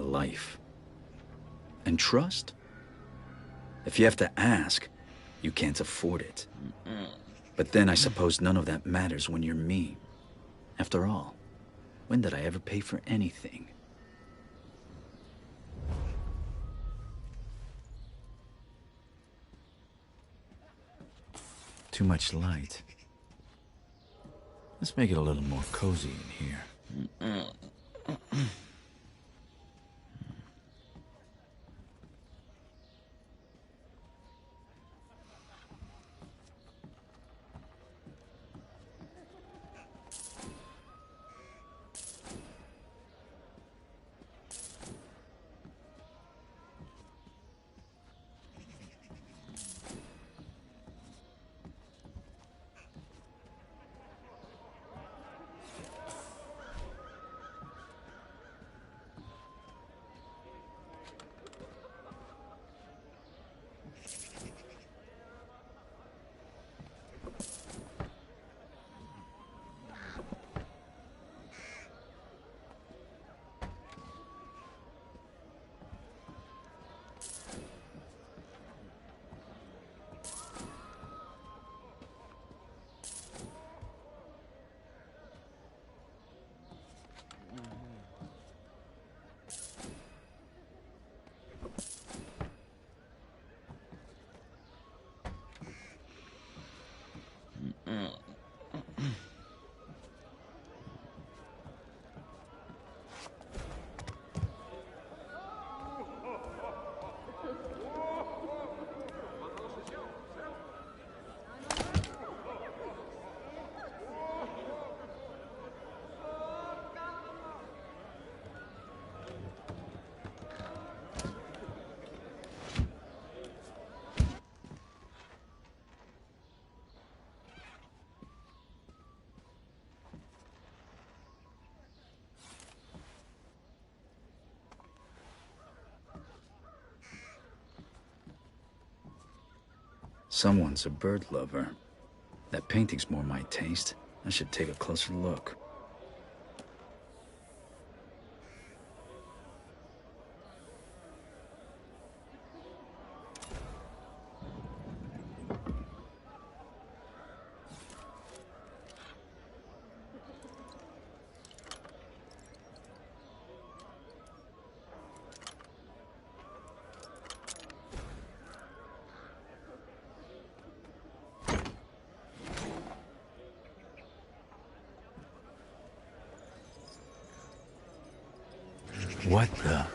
a life. And trust? If you have to ask, you can't afford it. But then I suppose none of that matters when you're me. After all, when did I ever pay for anything? Too much light. Let's make it a little more cozy in here. Someone's a bird lover. That painting's more my taste. I should take a closer look. What the?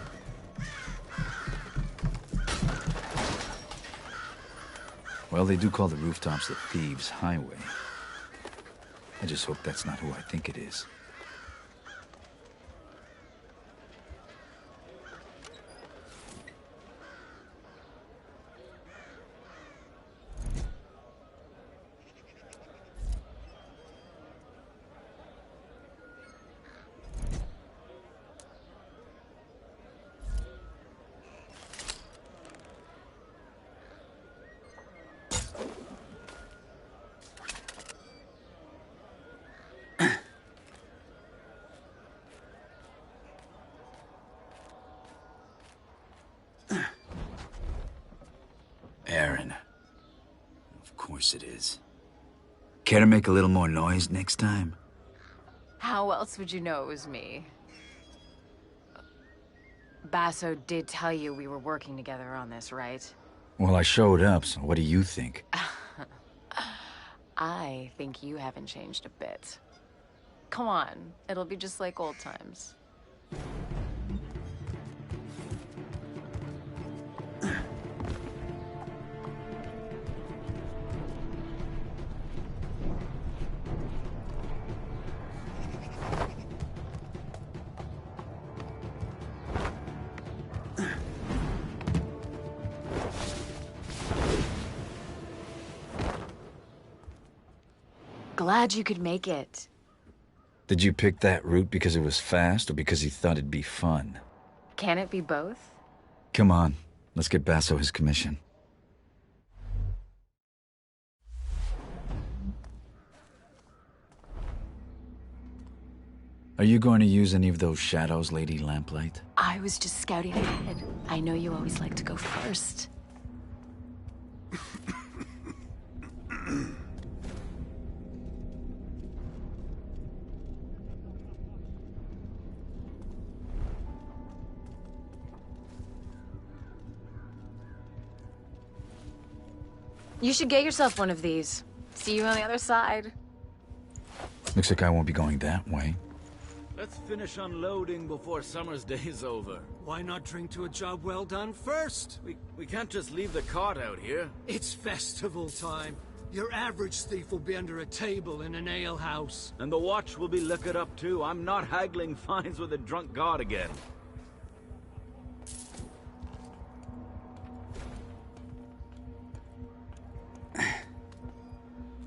Well, they do call the rooftops the Thieves' Highway. I just hope that's not who I think it is. Aaron. Of course it is. Care to make a little more noise next time? How else would you know it was me? Basso did tell you we were working together on this, right? Well, I showed up, so what do you think? I think you haven't changed a bit. Come on, it'll be just like old times. Glad you could make it. Did you pick that route because it was fast or because you thought it'd be fun? Can it be both? Come on, let's get Basso his commission. Are you going to use any of those shadows, Lady Lamplight? I was just scouting ahead. I know you always like to go first. You should get yourself one of these. See you on the other side. Looks like I won't be going that way. Let's finish unloading before summer's day's over. Why not drink to a job well done first? We can't just leave the cart out here. It's festival time. Your average thief will be under a table in an alehouse. And the watch will be liquored up too. I'm not haggling fines with a drunk guard again.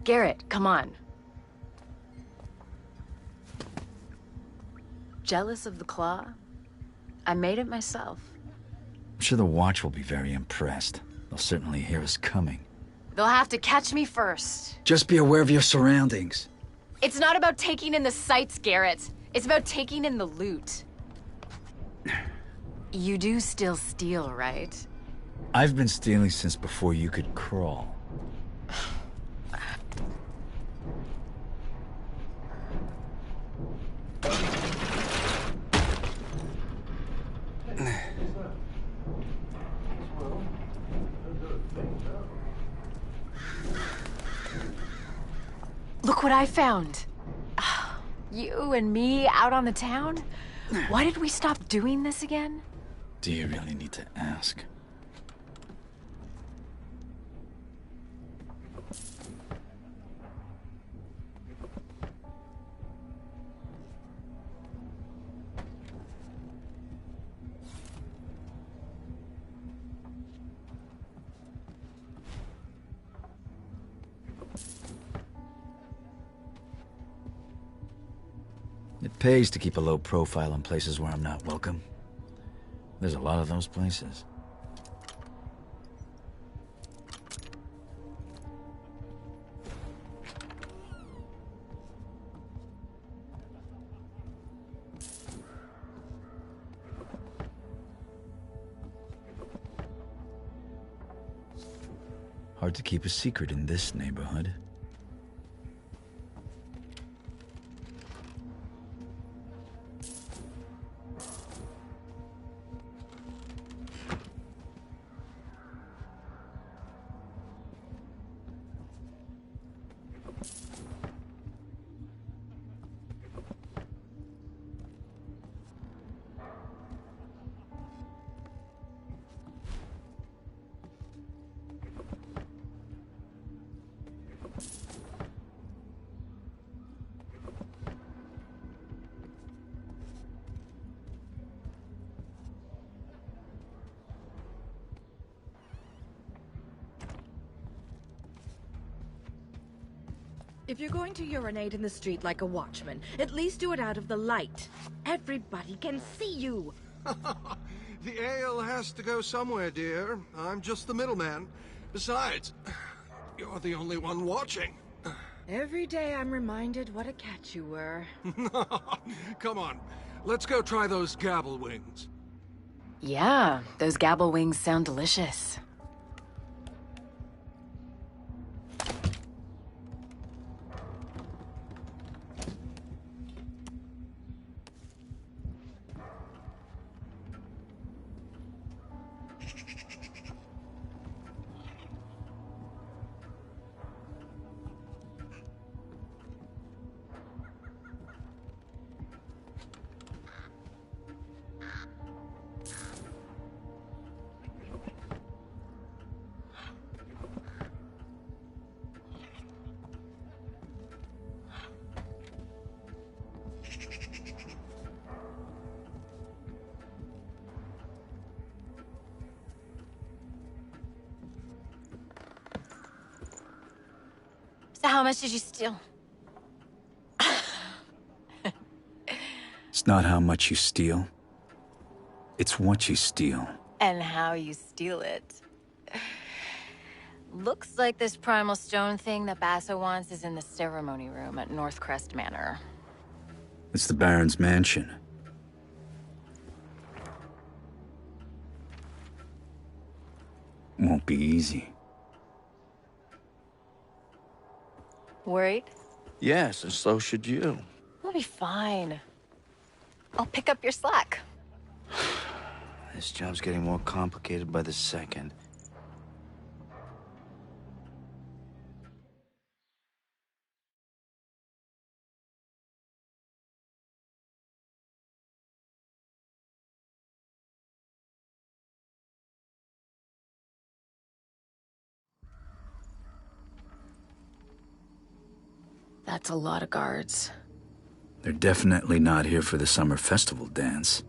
Garrett, come on. Jealous of the claw? I made it myself. I'm sure the Watch will be very impressed. They'll certainly hear us coming. They'll have to catch me first. Just be aware of your surroundings. It's not about taking in the sights, Garrett. It's about taking in the loot. You do still steal, right? I've been stealing since before you could crawl. Look what I found. You and me out on the town? Why did we stop doing this again? Do you really need to ask? It pays to keep a low profile in places where I'm not welcome. There's a lot of those places. Hard to keep a secret in this neighborhood. If you're going to urinate in the street like a watchman, at least do it out of the light. Everybody can see you. The ale has to go somewhere, dear. I'm just the middleman. Besides, you're the only one watching. Every day I'm reminded what a catch you were. Come on, let's go try those gabble wings. Yeah, those gabble wings sound delicious. So how much did you steal? It's not how much you steal. It's what you steal. And how you steal it. Looks like this primal stone thing that Basso wants is in the ceremony room at Northcrest Manor. It's the Baron's mansion. Won't be easy. Worried? Yes, and so should you. We'll be fine. I'll pick up your slack. This job's getting more complicated by the second. That's a lot of guards. They're definitely not here for the summer festival dance.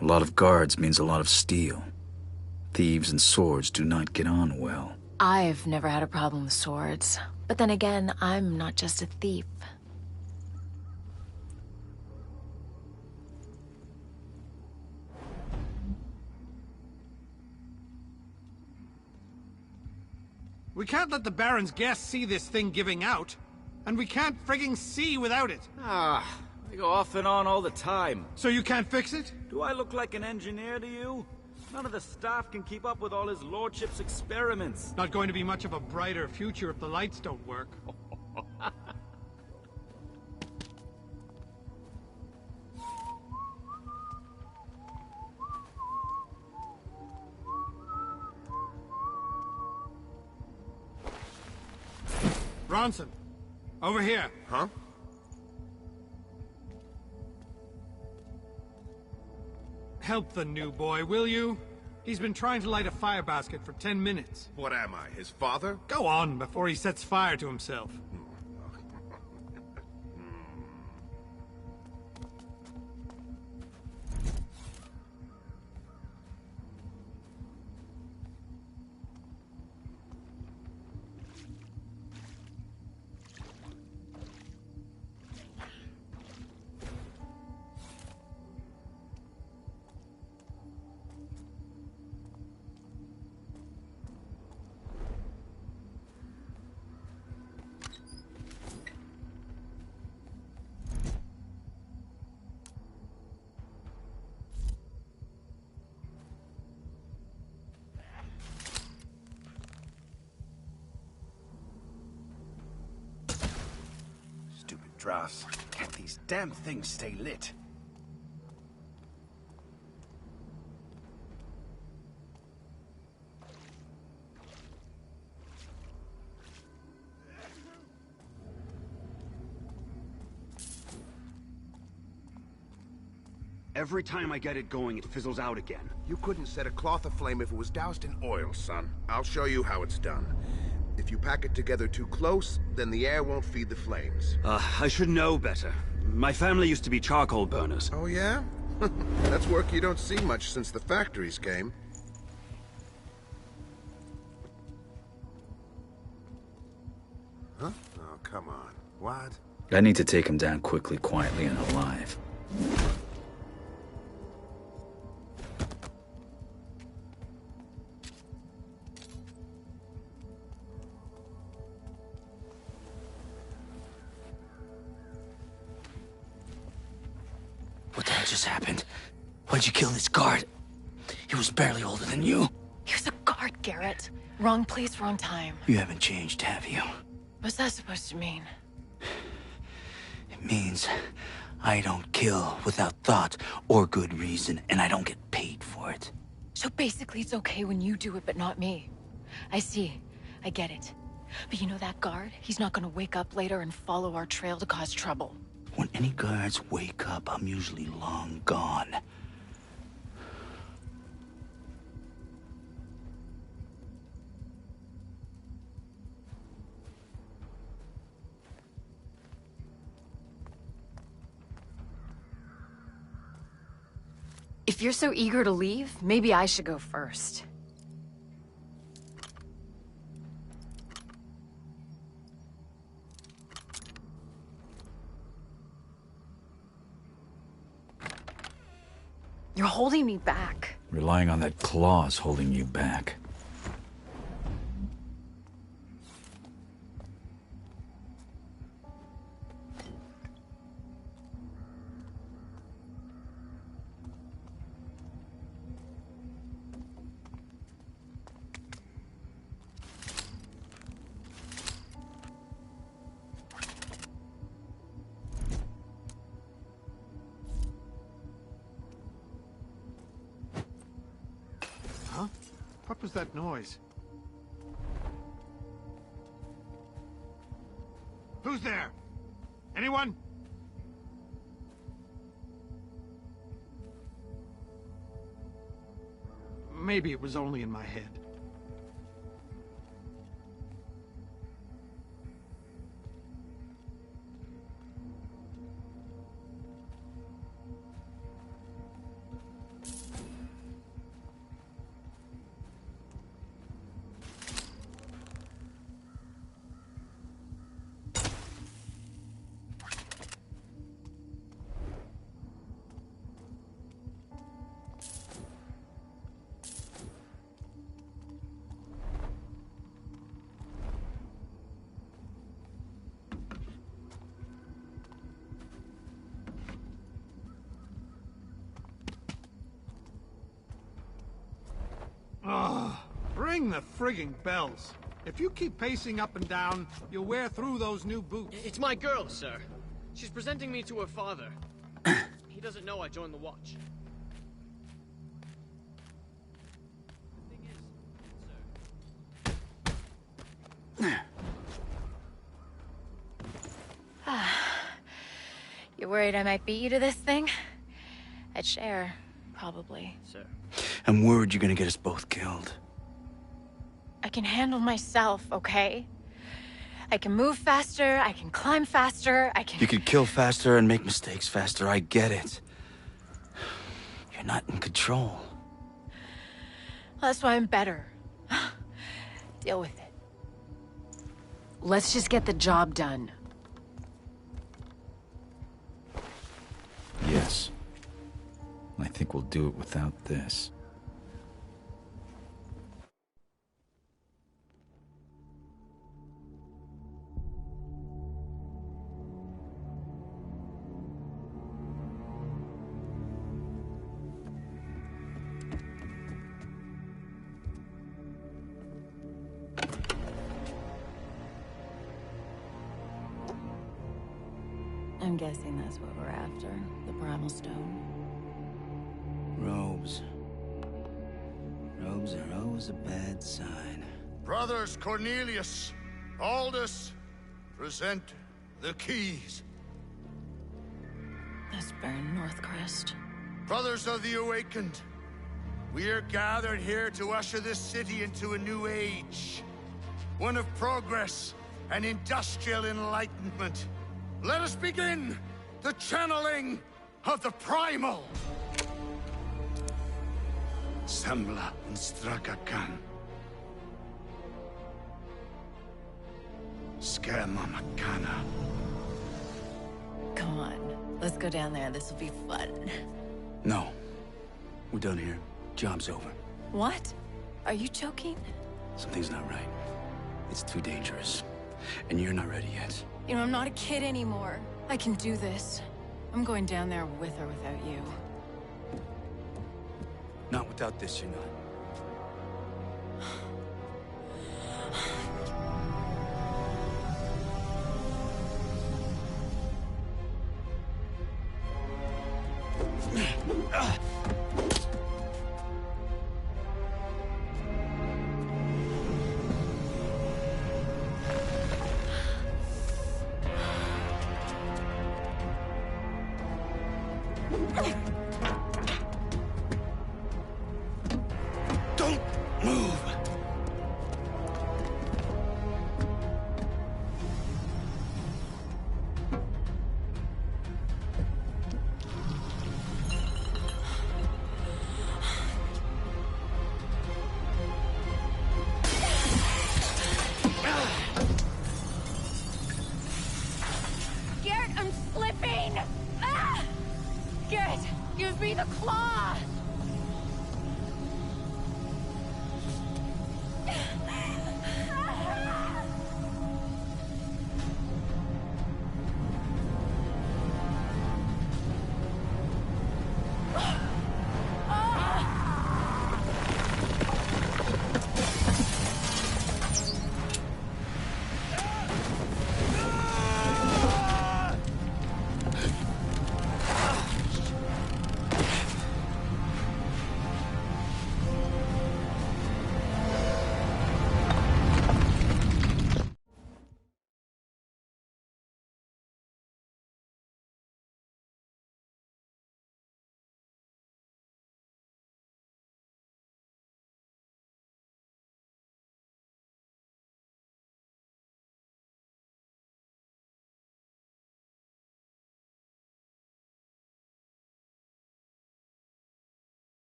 A lot of guards means a lot of steel. Thieves and swords do not get on well. I've never had a problem with swords. But then again, I'm not just a thief. We can't let the Baron's guests see this thing giving out. And we can't frigging see without it. Ah, they go off and on all the time. So you can't fix it? Do I look like an engineer to you? None of the staff can keep up with all his lordship's experiments. Not going to be much of a brighter future if the lights don't work. Ronson, over here. Huh? Help the new boy, will you? He's been trying to light a fire basket for 10 minutes. What am I, his father? Go on, before he sets fire to himself. Stupid drafts. Can't these damn things stay lit? Every time I get it going, it fizzles out again. You couldn't set a cloth aflame if it was doused in oil, son. I'll show you how it's done. If you pack it together too close, then the air won't feed the flames. I should know better. My family used to be charcoal burners. Oh, yeah? That's work you don't see much since the factories came. Huh? Oh, come on. What? I need to take him down quickly, quietly, and alive. What the hell just happened? Why'd you kill this guard? He was barely older than you. He was a guard, Garrett. Wrong place, wrong time. You haven't changed, have you? What's that supposed to mean? It means I don't kill without thought or good reason, and I don't get paid for it. So basically it's okay when you do it, but not me. I see. I get it. But you know that guard? He's not gonna wake up later and follow our trail to cause trouble. When any guards wake up, I'm usually long gone. If you're so eager to leave, maybe I should go first. You're holding me back. Relying on that claw's holding you back. What was that noise? Who's there? Anyone? Maybe it was only in my head. Oh, ring the frigging bells. If you keep pacing up and down, you'll wear through those new boots. It's my girl, sir. She's presenting me to her father. He doesn't know I joined the Watch. The thing is, sir... You worried I might beat you to this thing? I'd share, probably. Sir. I'm worried you're gonna get us both killed. I can handle myself, okay? I can move faster, I can climb faster, I can... You could kill faster and make mistakes faster, I get it. You're not in control. That's why I'm better. Deal with it. Let's just get the job done. Yes. I think we'll do it without this. I'm guessing that's what we're after. The Primal Stone. Robes. Robes are always a bad sign. Brothers Cornelius, Aldous, present the keys. That's Baron Northcrest. Brothers of the Awakened, we are gathered here to usher this city into a new age. One of progress and industrial enlightenment. Let us begin the channeling of the Primal. Sembla Stragakan. Skema Makana. Come on, let's go down there. This will be fun. No. We're done here. Job's over. What? Are you joking? Something's not right. It's too dangerous. And you're not ready yet. You know, I'm not a kid anymore. I can do this. I'm going down there with or without you. Not without this, you're not.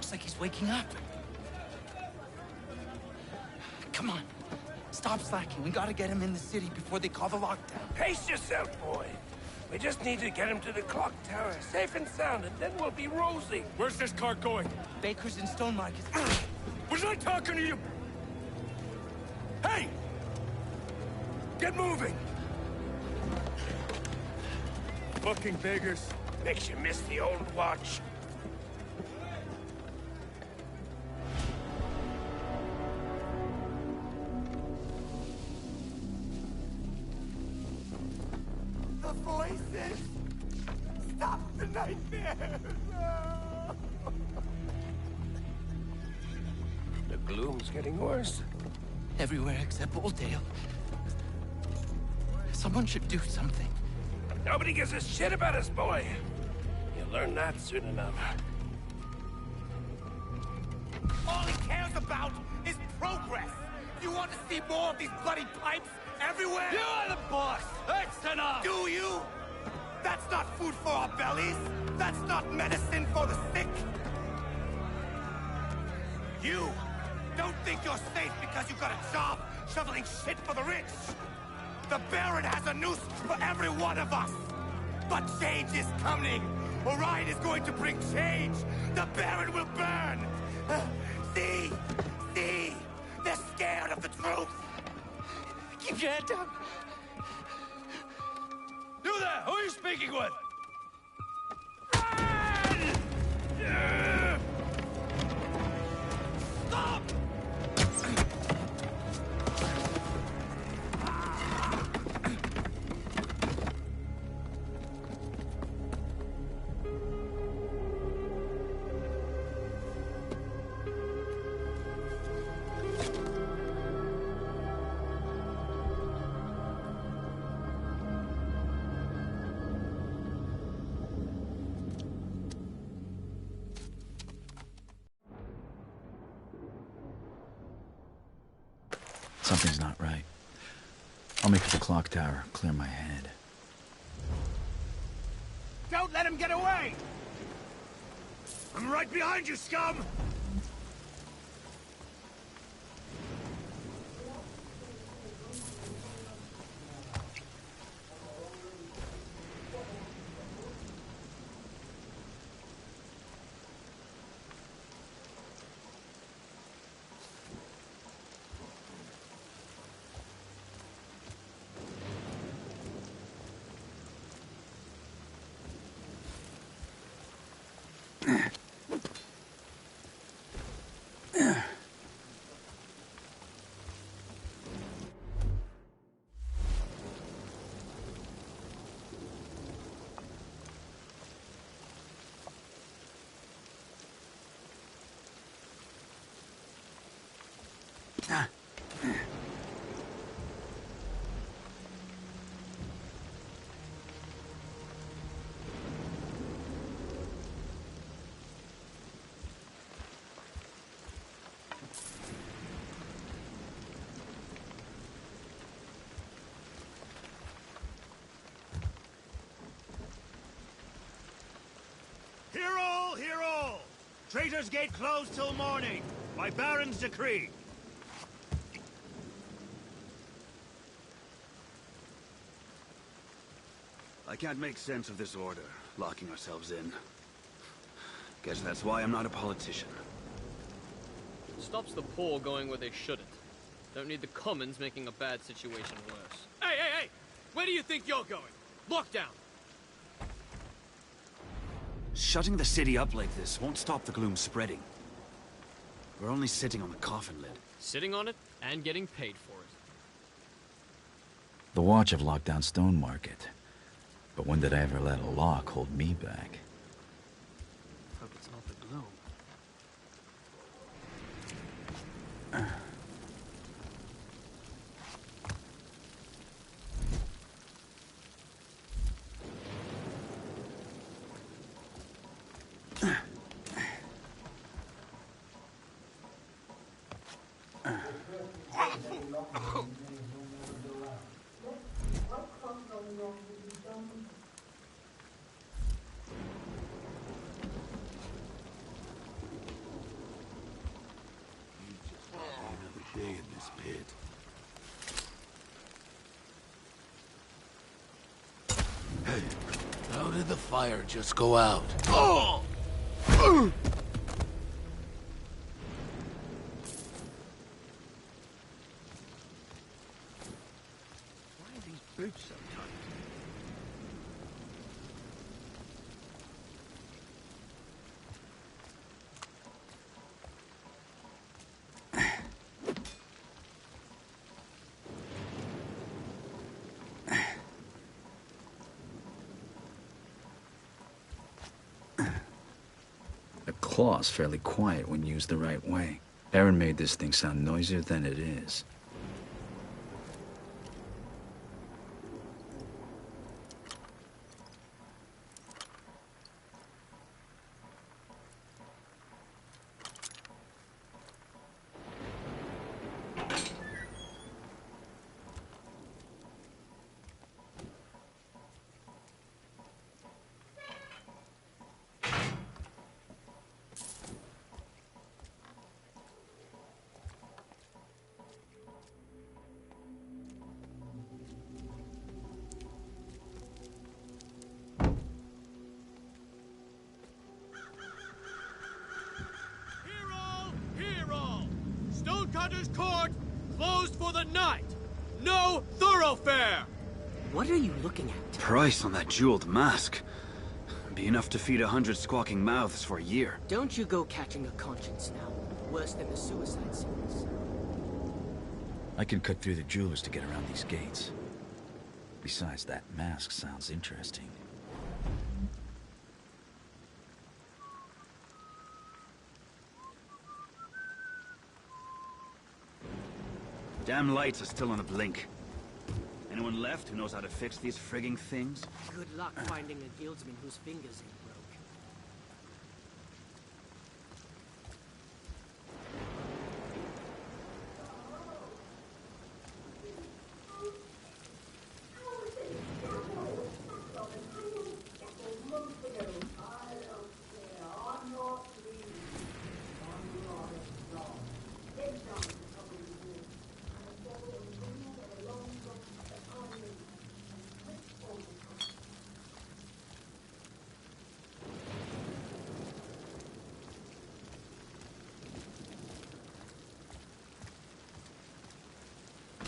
Looks like he's waking up. Come on. Stop slacking. We gotta get him in the city before they call the lockdown. Pace yourself, boy. We just need to get him to the clock tower, safe and sound, and then we'll be rosy. Where's this car going? Baker's in Stone Market. Was I talking to you? Hey! Get moving! Fucking beggars. Makes you miss the old watch. The voices! Stop the nightmares! The gloom's getting worse. Everywhere except Oldale. Someone should do something. Nobody gives a shit about us, boy. You'll learn that soon enough. All he cares about is progress! You want to see more of these bloody pipes everywhere? You are the boss! That's enough! Do you? That's not food for our bellies! That's not medicine for the sick! You don't think you're safe because you got a job shoveling shit for the rich! The Baron has a noose for every one of us! But change is coming! Orion is going to bring change! The Baron will burn! See? See? They're scared of the truth! Keep your head down. You there! Who are you speaking with? Stop! Something's not right. I'll make it to the clock tower, clear my head. Don't let him get away! I'm right behind you, scum! Hear all, hear all! Traitor's Gate closed till morning, by Baron's decree. I can't make sense of this order, locking ourselves in. Guess that's why I'm not a politician. It stops the poor going where they shouldn't. Don't need the commons making a bad situation worse. Hey, hey, hey! Where do you think you're going? Lockdown! Shutting the city up like this won't stop the gloom spreading. We're only sitting on the coffin lid. Sitting on it and getting paid for it. The Watch have locked down Stone Market. But when did I ever let a lock hold me back? Hope it's not the gloom. anything in this pit. Hey, how did the fire just go out? Oh! Why are these boots so tight? A claw's fairly quiet when used the right way. Aaron made this thing sound noisier than it is. Cutter's Court, closed for the night. No thoroughfare. What are you looking at? Price on that jeweled mask. Be enough to feed 100 squawking mouths for a year. Don't you go catching a conscience now. Worse than the suicide series. I can cut through the jewelers to get around these gates. Besides, that mask sounds interesting. Damn lights are still on a blink. Anyone left who knows how to fix these frigging things? Good luck finding a guildsman whose fingers ain't broke.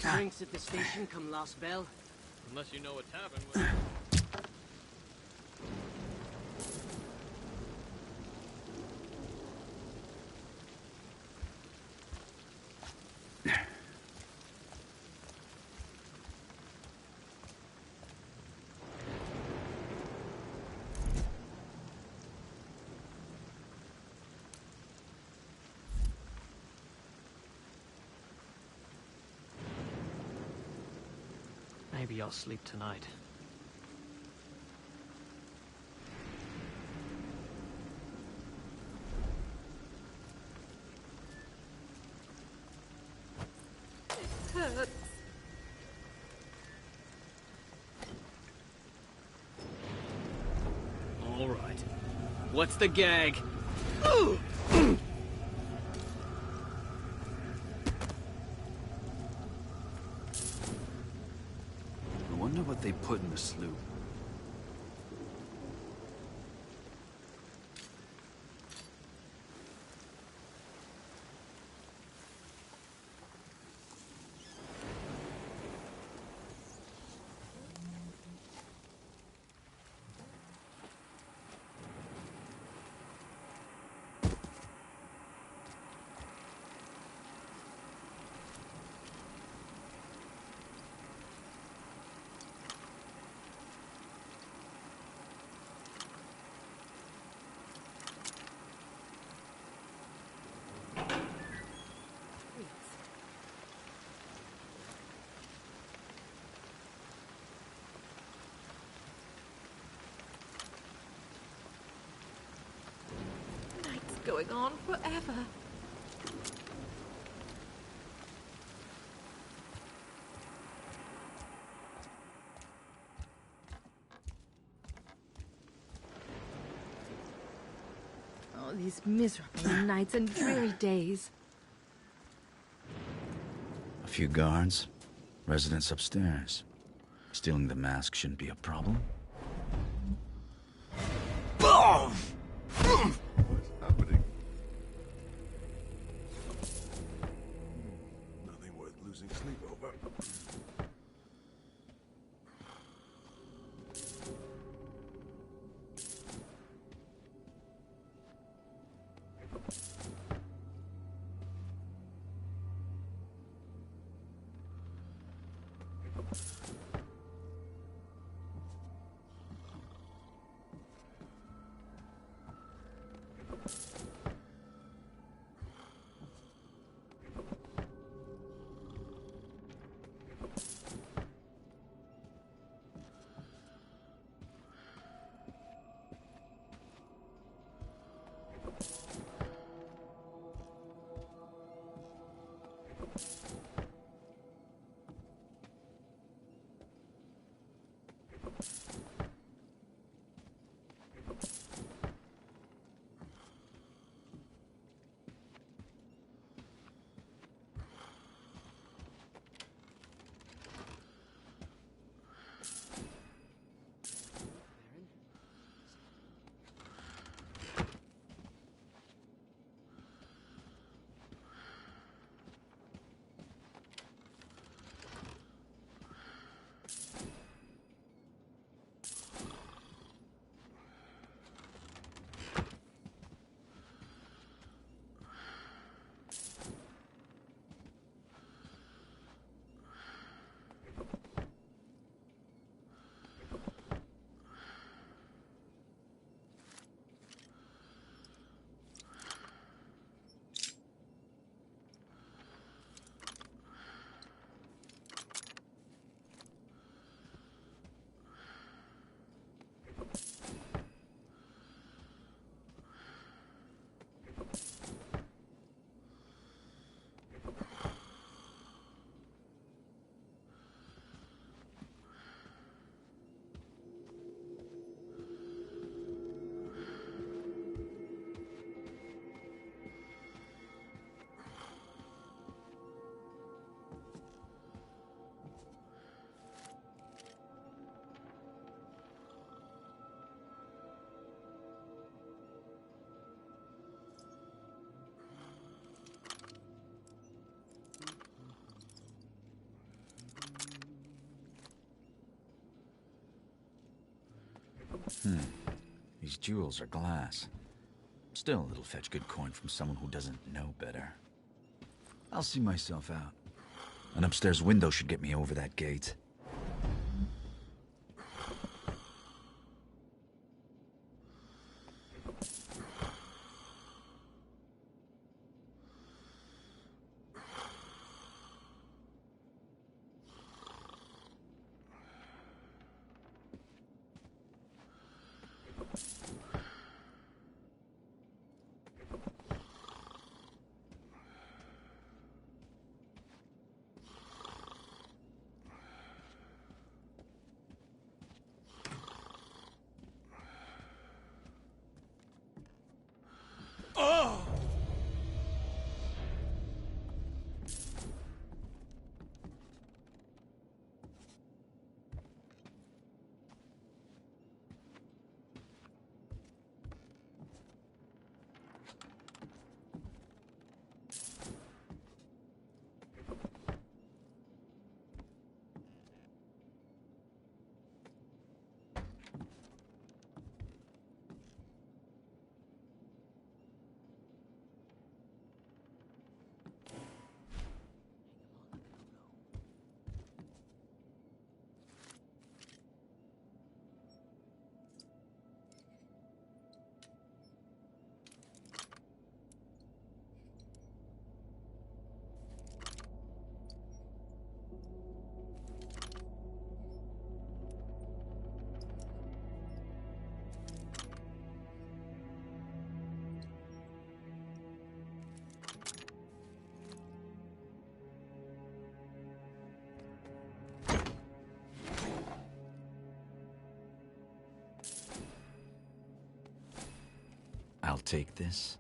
Drinks at the station come last bell. Unless you know what happened with Maybe I'll sleep tonight. It hurts. All right. What's the gag? I wonder what they put in the sloop. Going on forever. Oh, these miserable nights and dreary days. few guards, residents upstairs. Stealing the mask shouldn't be a problem. Boom! What's happening? Nothing worth losing sleep over. These jewels are glass. Still, it'll fetch good coin from someone who doesn't know better. I'll see myself out. An upstairs window should get me over that gate. I'll take this.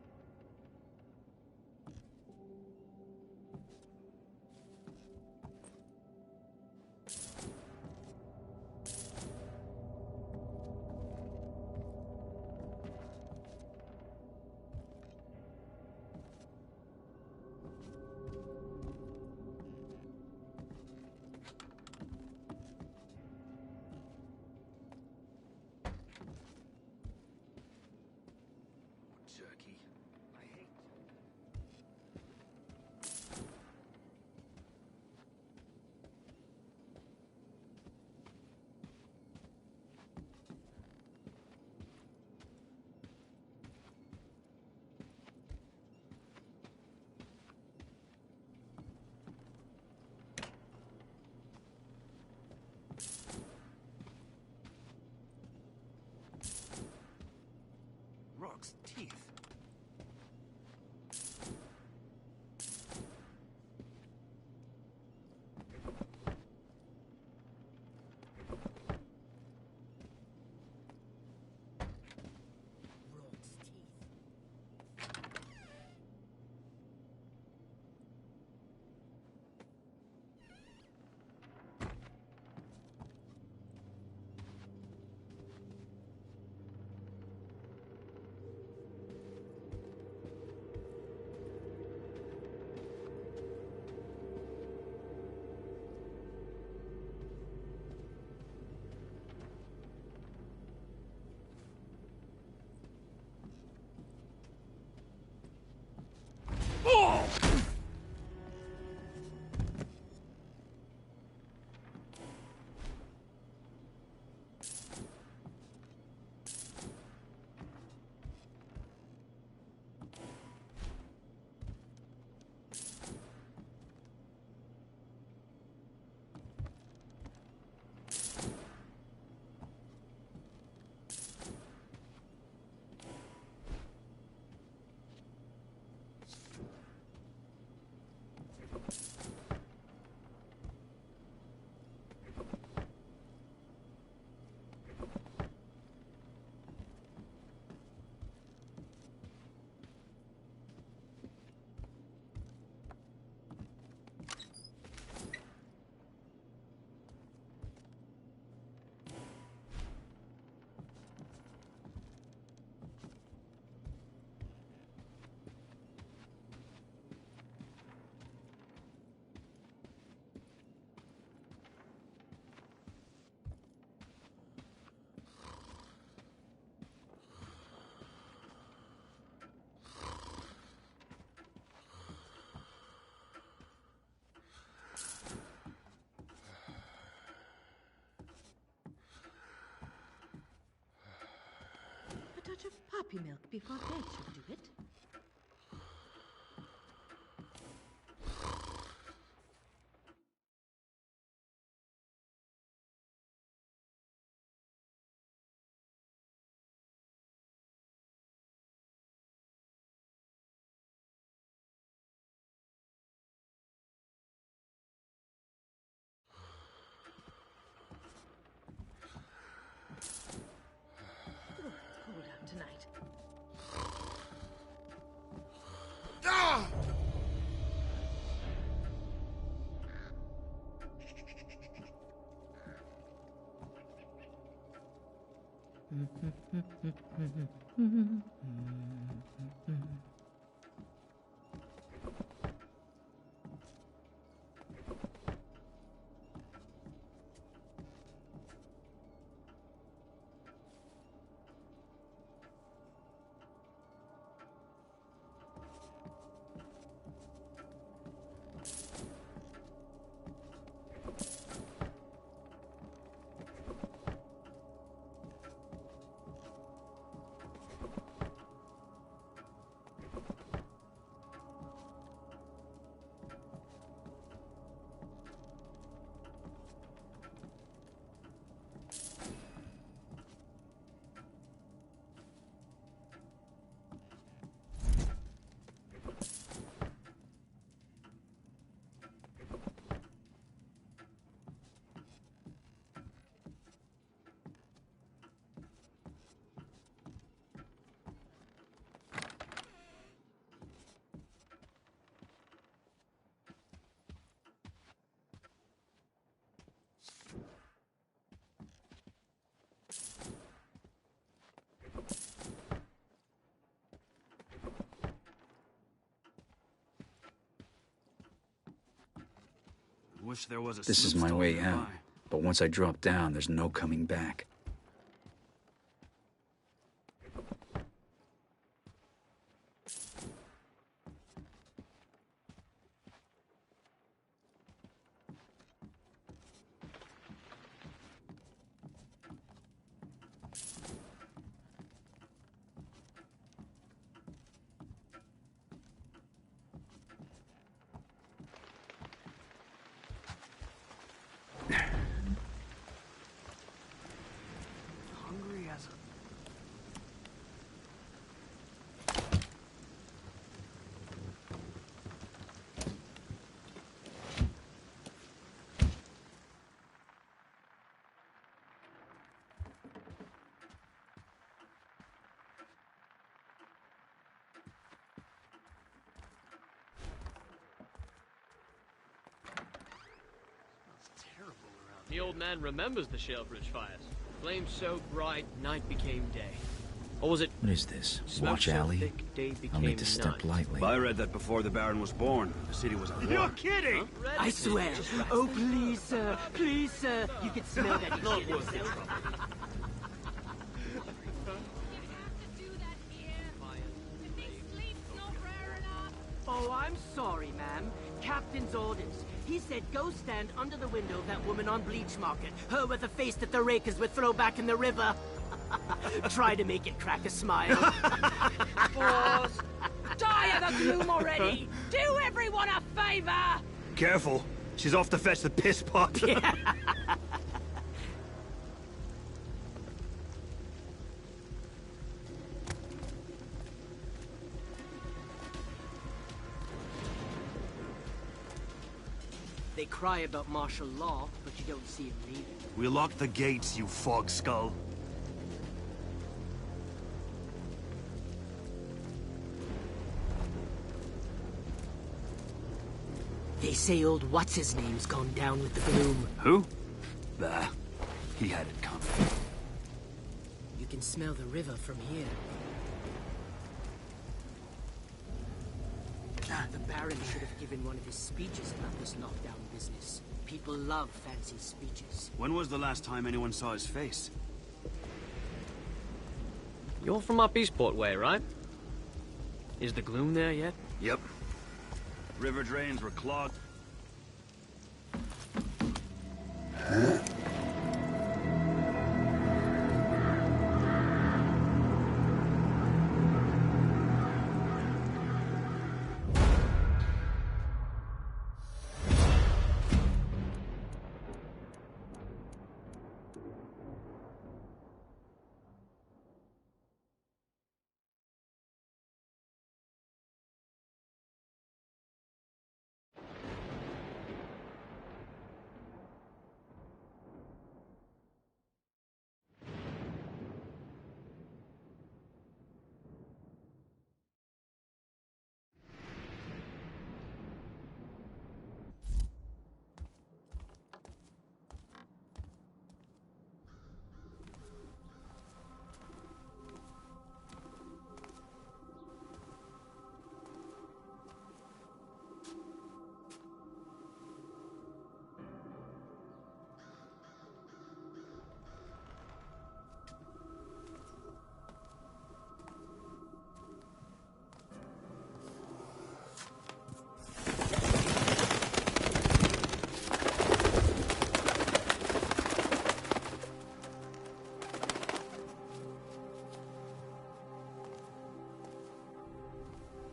Puppy milk before bed should do it. Cold out tonight. Ah! Wish there was a This is smooth my stall way nearby. out. But once I drop down, there's no coming back. Hungry as a... The old man remembers the Shalebridge fires. Flames so bright, night became day. Or was it... What is this? smoke Watch so alley? thick, day I'll need to became step night? lightly. I read that before the Baron was born, the city was at war. You're kidding! Huh? I swear. Oh, please, sir. Please, sir. You can smell that he's Not shit worth himself. Oh, I'm sorry, ma'am. Captain's orders. He said go stand under the window of that woman on Bleach Market. Her with a face that the rakers would throw back in the river. Try to make it crack a smile. Boss, die of the gloom already! Do everyone a favor! Careful! She's off to fetch the piss pot! They cry about martial law, but you don't see him leaving. We locked the gates, you fog skull. They say old what's-his-name's gone down with the gloom. Who? Bah. He had it coming. You can smell the river from here. The Baron should have given one of his speeches about this lockdown business. People love fancy speeches. When was the last time anyone saw his face? You're from up Eastport way, right? Is the gloom there yet? Yep. River drains were clogged.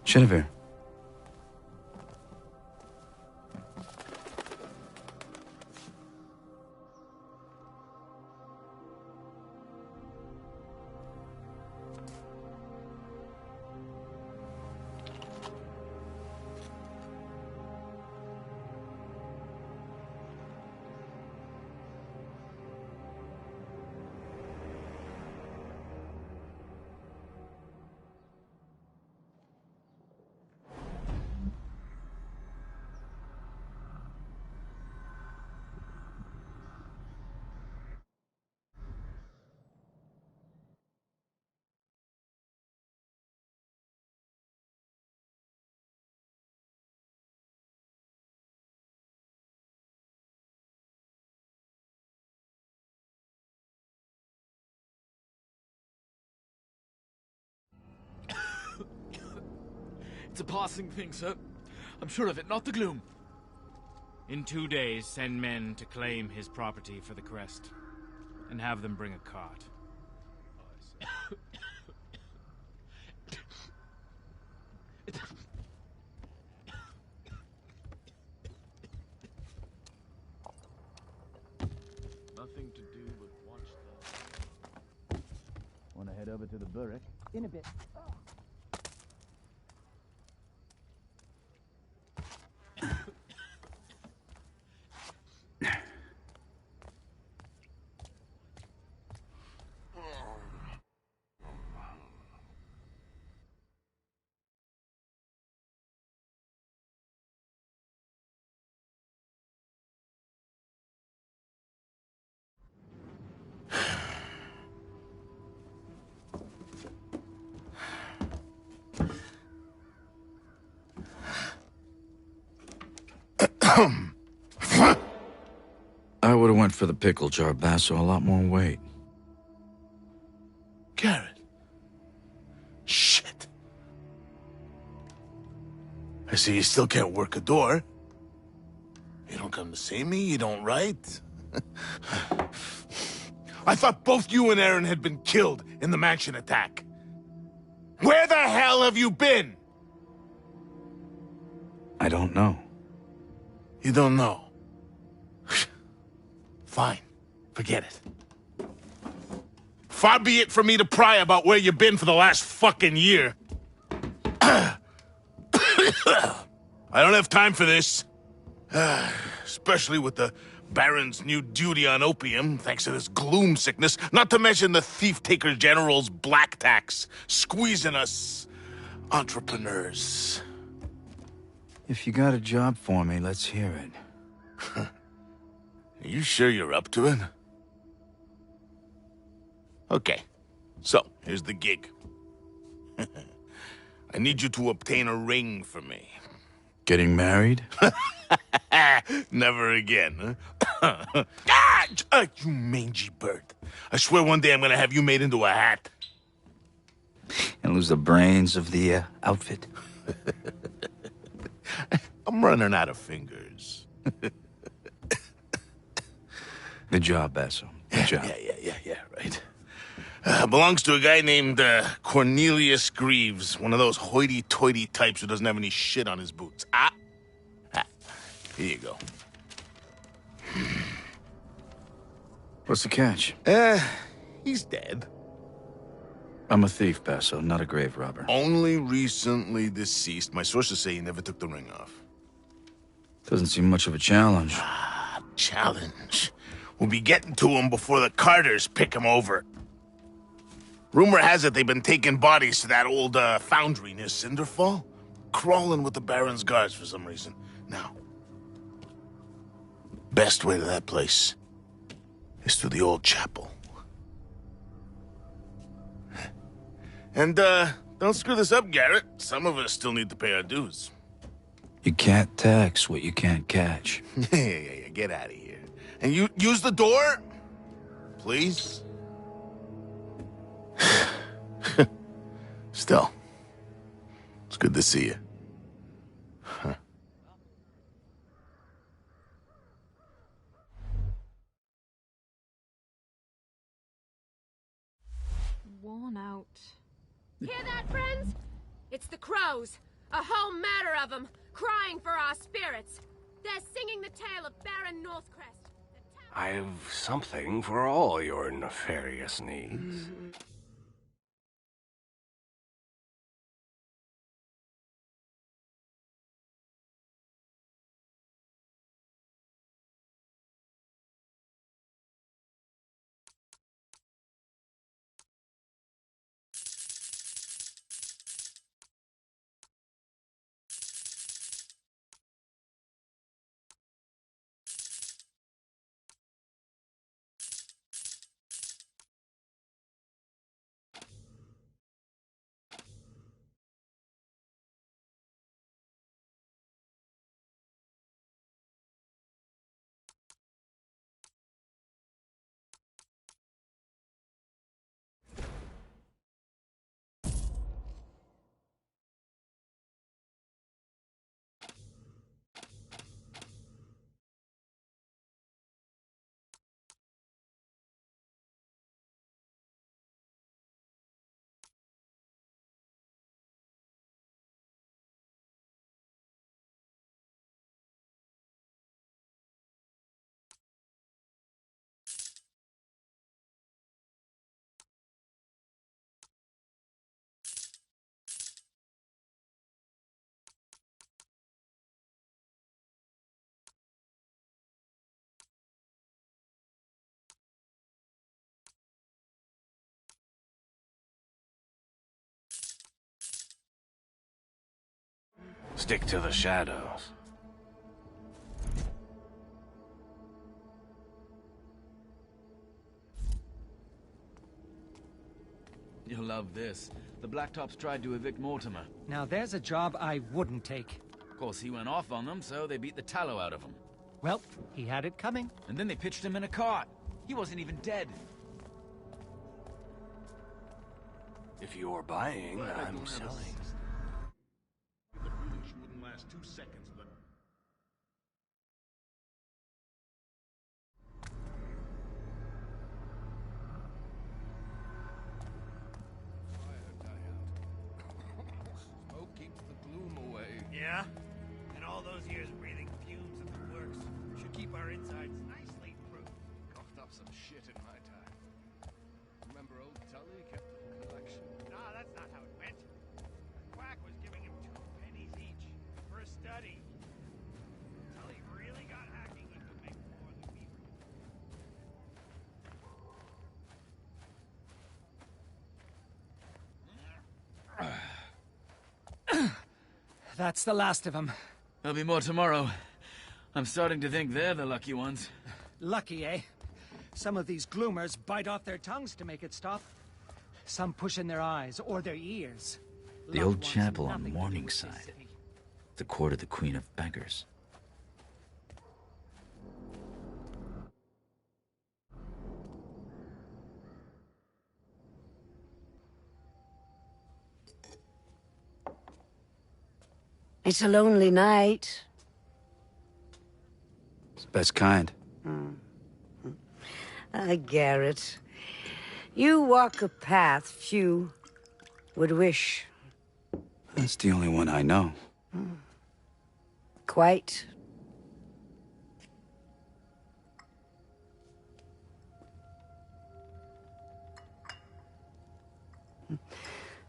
Genevieve. It's a passing thing, sir. I'm sure of it, not the gloom. In 2 days, send men to claim his property for the crest. And have them bring a cart. Nothing to do but watch them. Want to head over to the Burek? In a bit. I would have went for the pickle jar, Basso. A lot more weight. Garrett. Shit. I see you still can't work a door. You don't come to see me, you don't write. I thought both you and Aaron had been killed in the mansion attack. Where the hell have you been? I don't know. You don't know? Fine. Forget it. Far be it from me to pry about where you've been for the last fucking year. I don't have time for this. Especially with the Baron's new duty on opium, thanks to this gloom sickness, not to mention the Thief-Taker General's black tax, squeezing us entrepreneurs. If you got a job for me, let's hear it. Are you sure you're up to it? Okay, so here's the gig. I need you to obtain a ring for me. Getting married? Never again, huh? You mangy bird. I swear one day I'm gonna have you made into a hat. And lose the brains of the outfit? I'm running out of fingers. Good job, Basso. Good job. Yeah, right. Belongs to a guy named Cornelius Greaves, one of those hoity-toity types who doesn't have any shit on his boots. Here you go. What's the catch? He's dead. I'm a thief, Basso, not a grave robber. Only recently deceased. My sources say he never took the ring off. Doesn't seem much of a challenge. Challenge. We'll be getting to him before the Carters pick him over. Rumor has it they've been taking bodies to that old foundry near Cinderfall. Crawling with the Baron's guards for some reason. Now, best way to that place is through the old chapel. And, don't screw this up, Garrett. Some of us still need to pay our dues. You can't tax what you can't catch. Yeah, get out of here. And you use the door? Please? Still, it's good to see you. Huh. Worn out. Hear that, friends? It's the crows. A whole matter of them, crying for our spirits. They're singing the tale of Baron Northcrest. I've something for all your nefarious needs. Stick to the shadows. You'll love this. The Blacktops tried to evict Mortimer. Now there's a job I wouldn't take. Of course, he went off on them, so they beat the tallow out of him. Well, he had it coming. And then they pitched him in a cart. He wasn't even dead. If you're buying, I'm selling. The breach wouldn't last 2 seconds, but... Smoke keeps the gloom away. Yeah? And all those years breathing fumes at the works should keep our insides nicely proof. Coughed up some shit in my time. Remember old Tully kept a collection? Nah, that's not how it went. Quack was giving him 2 pennies each for a study. Tully really got hacking, he could make more than we were. That's the last of them. There'll be more tomorrow. I'm starting to think they're the lucky ones. Lucky, eh? Some of these gloomers bite off their tongues to make it stop. Some push in their eyes or their ears. The old chapel on Morningside. The court of the Queen of Beggars. It's a lonely night. It's the best kind. Garrett. You walk a path few would wish. That's the only one I know. Quite.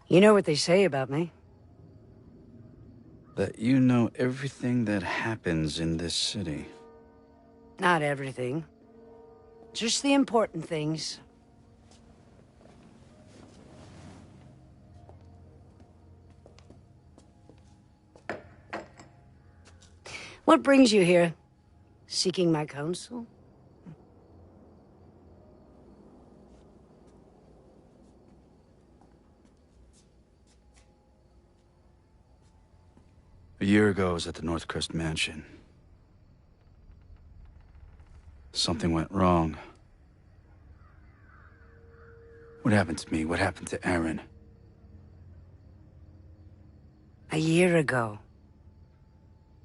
You know what they say about me? That you know everything that happens in this city. Not everything. Just the important things. What brings you here? Seeking my counsel? A year ago, I was at the Northcrest Mansion. Something went wrong. What happened to me? What happened to Aaron? A year ago.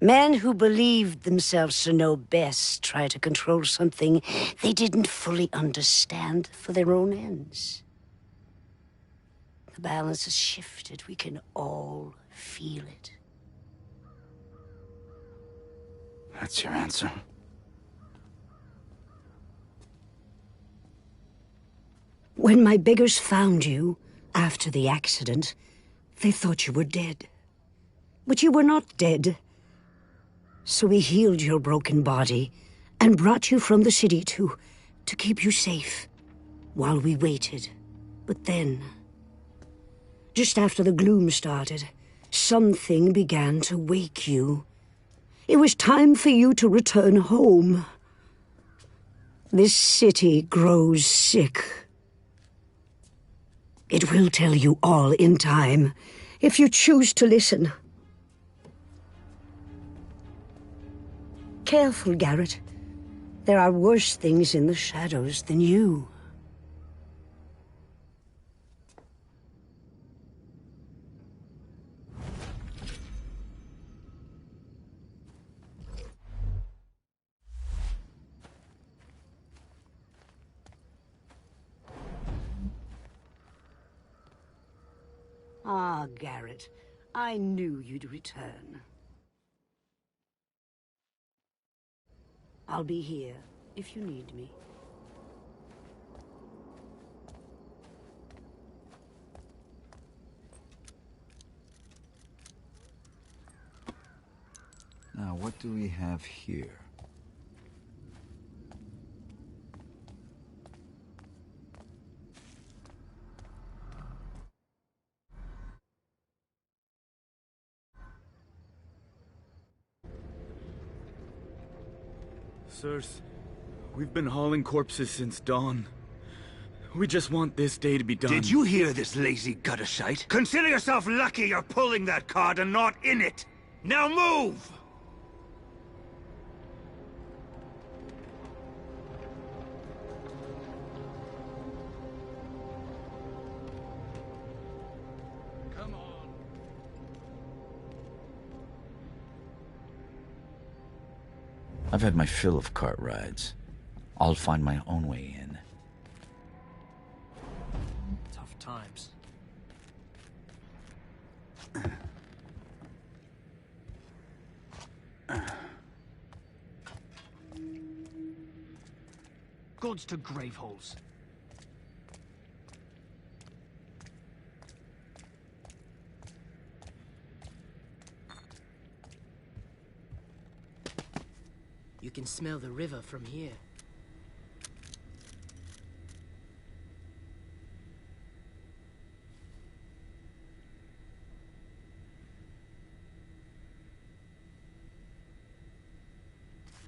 Men who believed themselves to know best try to control something they didn't fully understand for their own ends. The balance has shifted. We can all feel it. That's your answer? When my beggars found you, after the accident, they thought you were dead. But you were not dead. So we healed your broken body and brought you from the city to keep you safe while we waited. But then, just after the gloom started, something began to wake you. It was time for you to return home. This city grows sick. It will tell you all in time, if you choose to listen. Careful, Garrett. There are worse things in the shadows than you. Ah, Garrett. I knew you'd return. I'll be here if you need me. Now, what do we have here? Sirs, we've been hauling corpses since dawn. We just want this day to be done. Did you hear this lazy gutter shite? Consider yourself lucky you're pulling that card and not in it! Now move! Come on. I've had my fill of cart rides. I'll find my own way in. Tough times. Goods to graveholes. You can smell the river from here.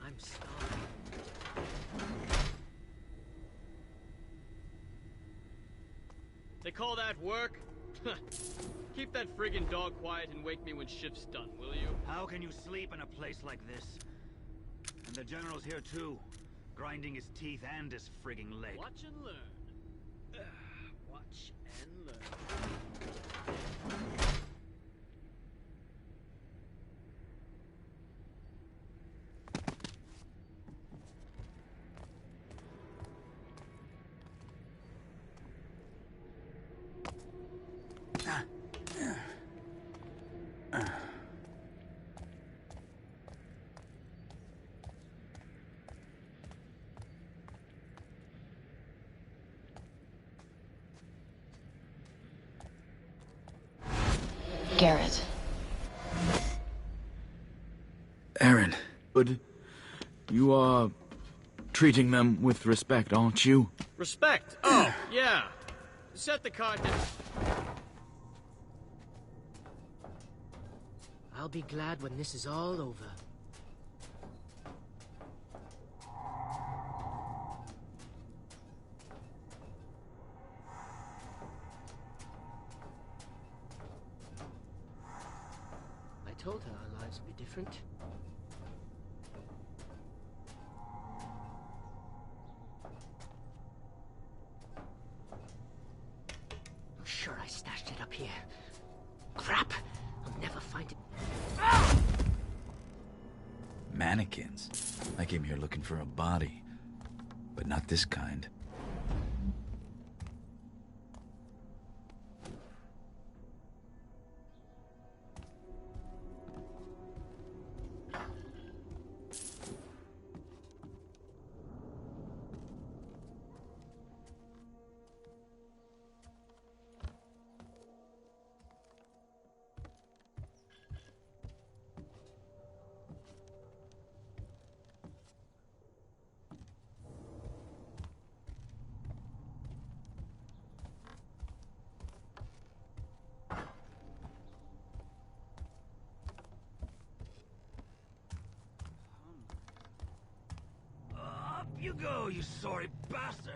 I'm starving. They call that work? Keep that friggin' dog quiet and wake me when shift's done, will you? How can you sleep in a place like this? And the General's here too, grinding his teeth and his frigging leg. Watch and learn. Watch and learn. Garrett. Aaron. But you are treating them with respect, aren't you? Respect? Oh, yeah. Set the cart down. I'll be glad when this is all over. I told her our lives would be different. I'm sure I stashed it up here. Crap! I'll never find it. Mannequins. I came here looking for a body. But not this kind. You go, you sorry bastard!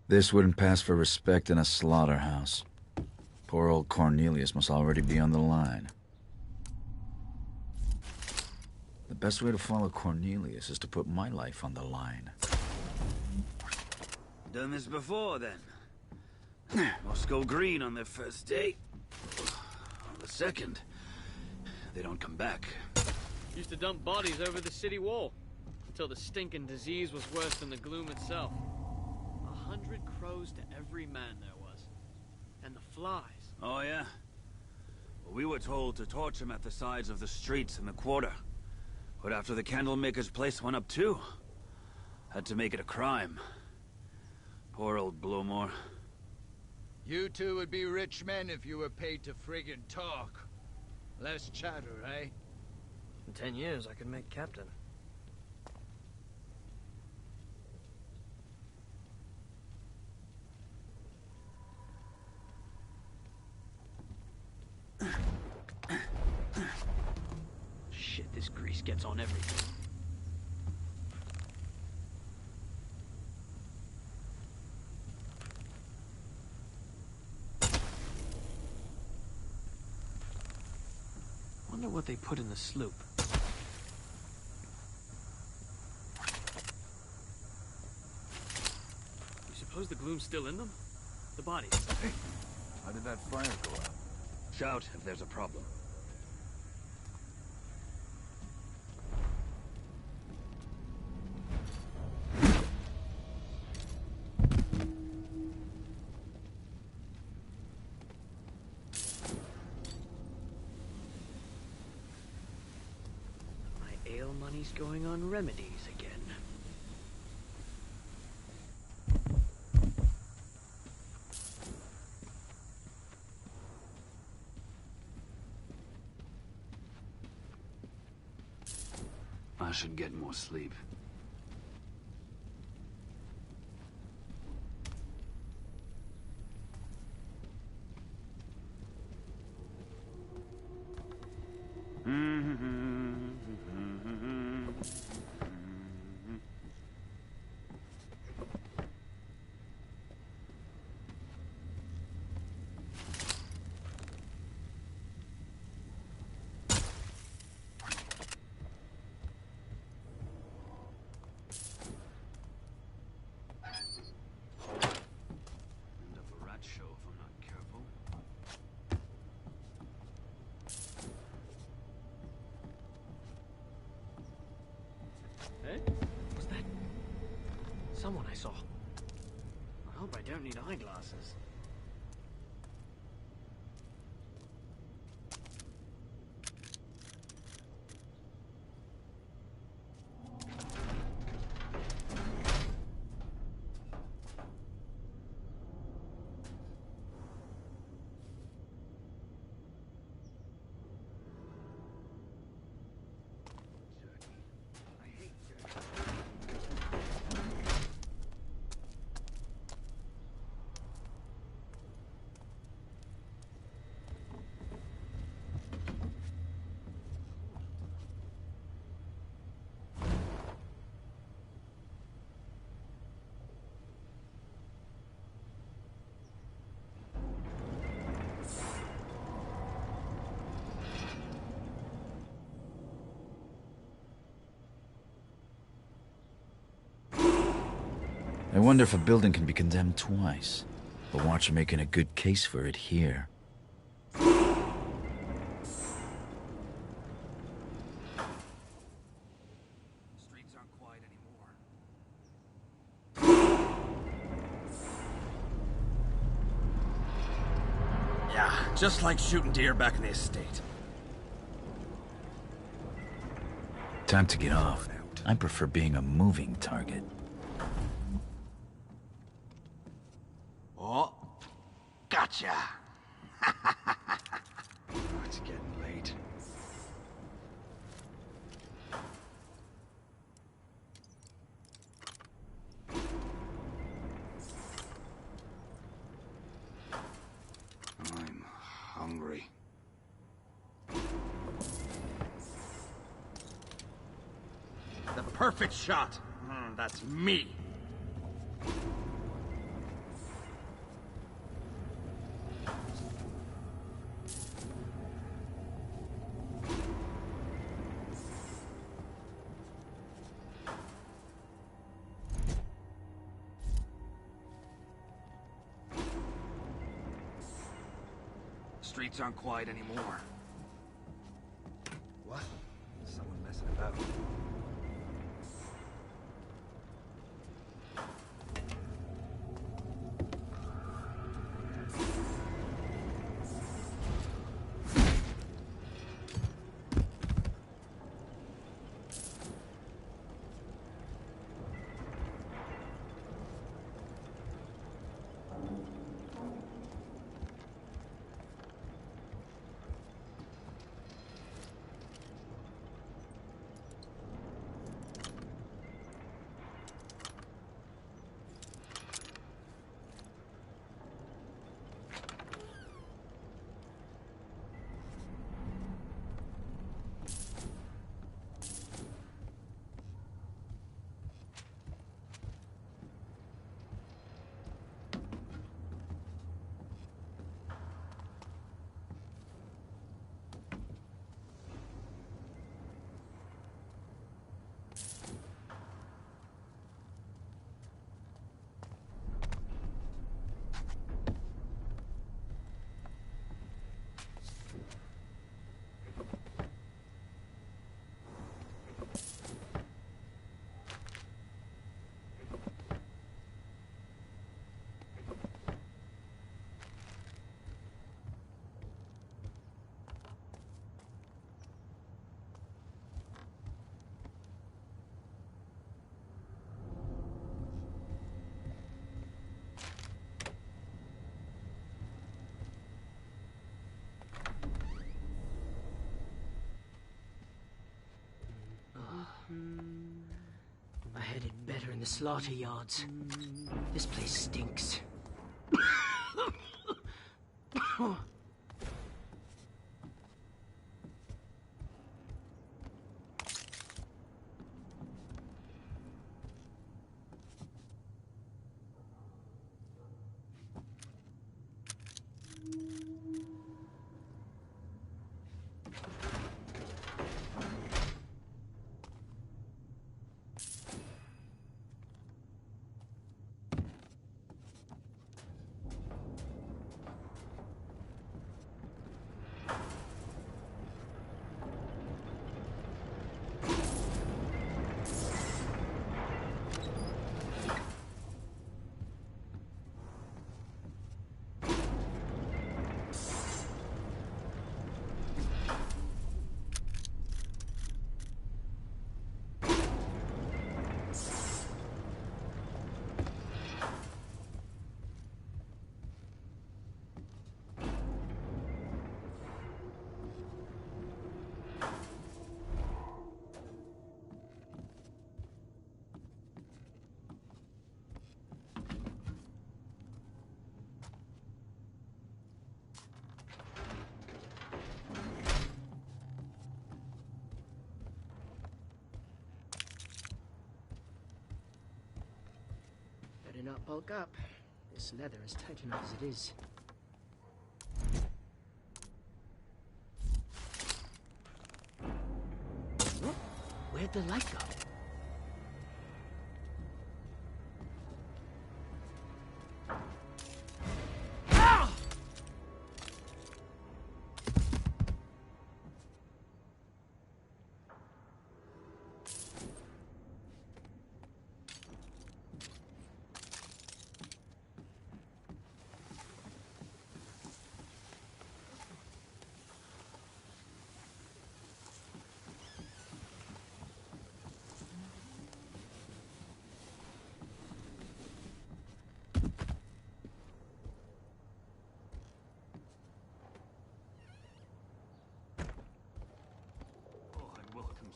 This wouldn't pass for respect in a slaughterhouse. Poor old Cornelius must already be on the line. The best way to follow Cornelius is to put my life on the line. Done this before, then. Must go green on their first date. On the second, they don't come back. Used to dump bodies over the city wall. Until the stinking disease was worse than the gloom itself. 100 crows to every man there was. And the flies. Oh, yeah? Well, we were told to torch them at the sides of the streets in the quarter. But after the Candlemaker's place went up too, had to make it a crime. Poor old Blowmore. You two would be rich men if you were paid to friggin' talk. Less chatter, eh? In 10 years, I could make captain. Shit, this grease gets on everything. Wonder what they put in the sloop. You suppose the gloom's still in them? The bodies. Hey, how did that fire go out? Shout if there's a problem. Money's going on remedies again. I should get more sleep. Hey? What's that? Someone I saw. I hope I don't need eyeglasses. I wonder if a building can be condemned twice. But watch you making a good case for it here. Streets aren't quiet anymore. Yeah, just like shooting deer back in the estate. Time to get off. I prefer being a moving target. Oh, gotcha. It's getting late. perfect shot. That's me. Streets aren't quiet anymore. What? Someone messing about. I had it better in the slaughter yards. This place stinks. Better not bulk up. This leather is tight enough as it is. Where'd the light go?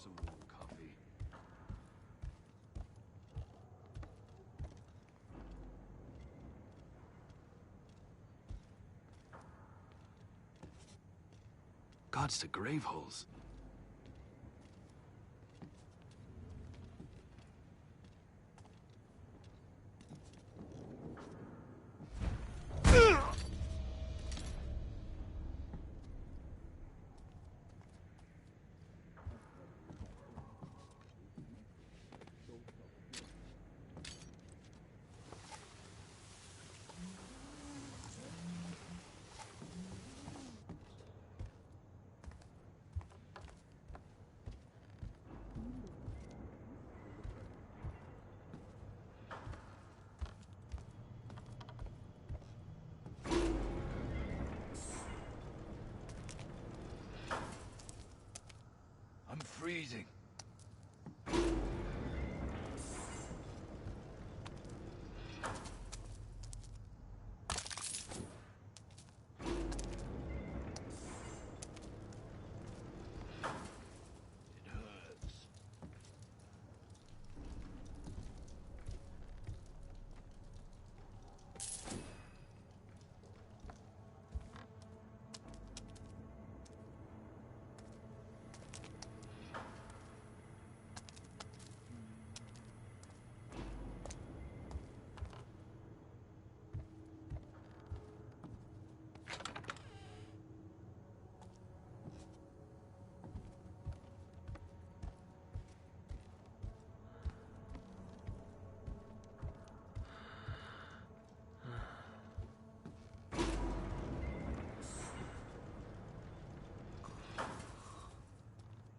Some warm coffee. Gods to grave holes.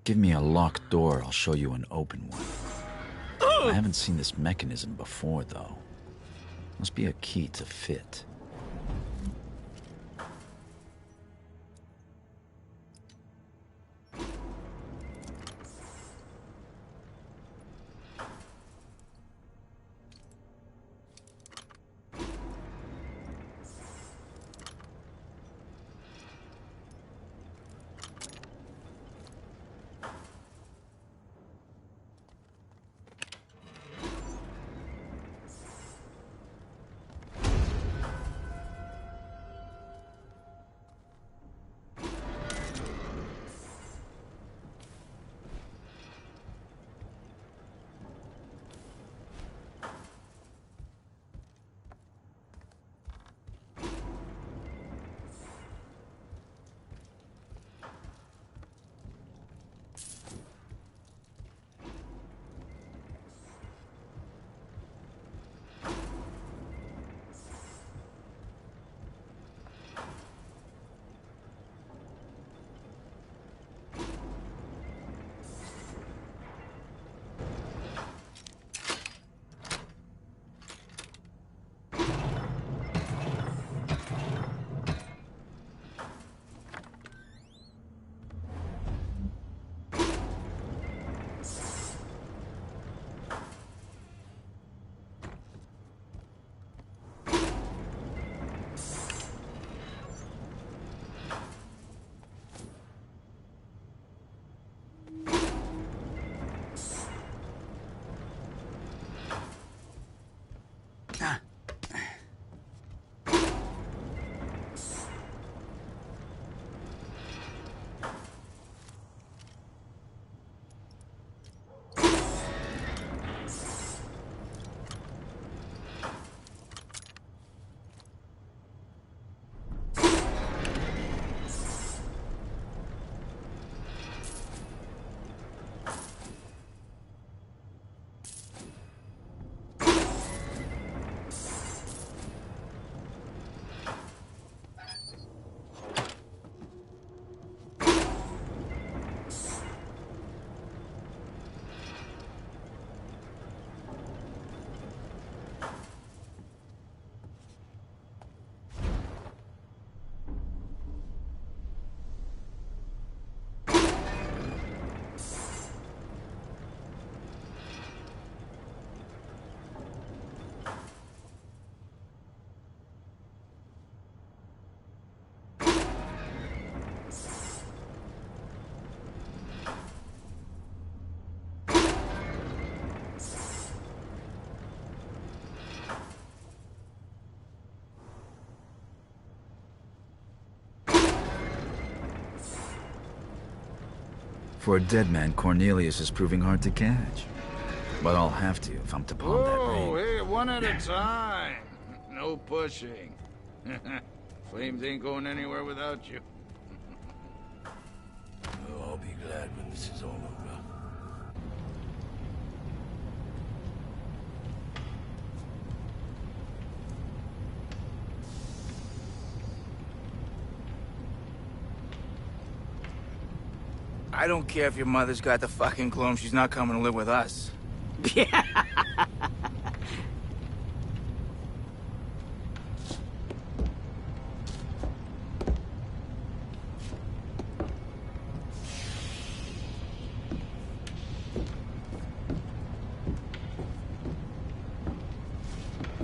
Give me a locked door, I'll show you an open one. I haven't seen this mechanism before, though. Must be a key to fit. For a dead man, Cornelius is proving hard to catch. But I'll have to if I'm to pawn that ring. Oh, hey, one at a time. No pushing. Flames ain't going anywhere without you. Oh, I'll be glad when this is all over. I don't care if your mother's got the fucking gloom. She's not coming to live with us. Yeah.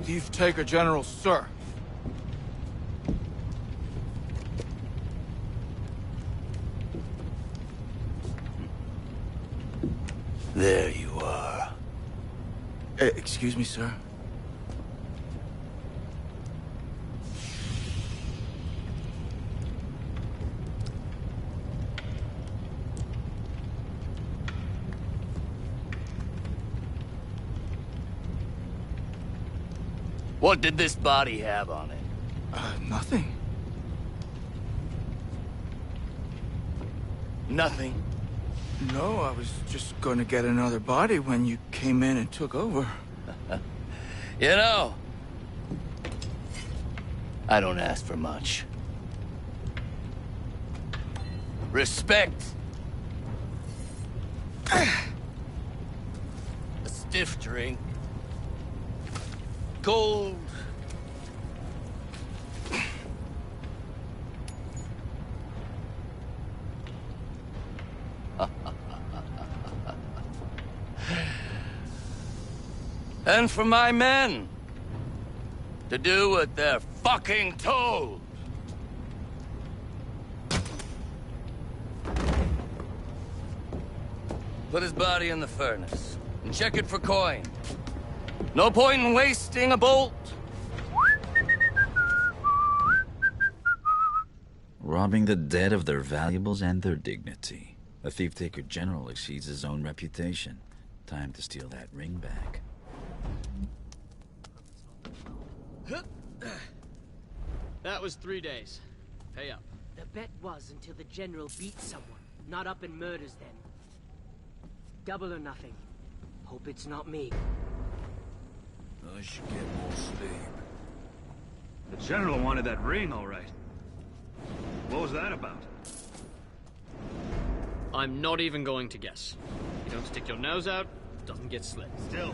Thief Taker General, sir. There you are. Excuse me, sir. What did this body have on it? Nothing. Nothing? No, I was just going to get another body when you came in and took over. You know, I don't ask for much. A stiff drink. Cold. And for my men to do what they're fucking told. Put his body in the furnace and check it for coin. No point in wasting a bolt. Robbing the dead of their valuables and their dignity. A thief-taker general exceeds his own reputation. Time to steal that ring back. That was 3 days. Pay up. The bet was until the general beat someone. Not up in murders then. Double or nothing. Hope it's not me. I should get more sleep. The general wanted that ring, all right. What was that about? I'm not even going to guess. You don't stick your nose out, doesn't get slit. Still,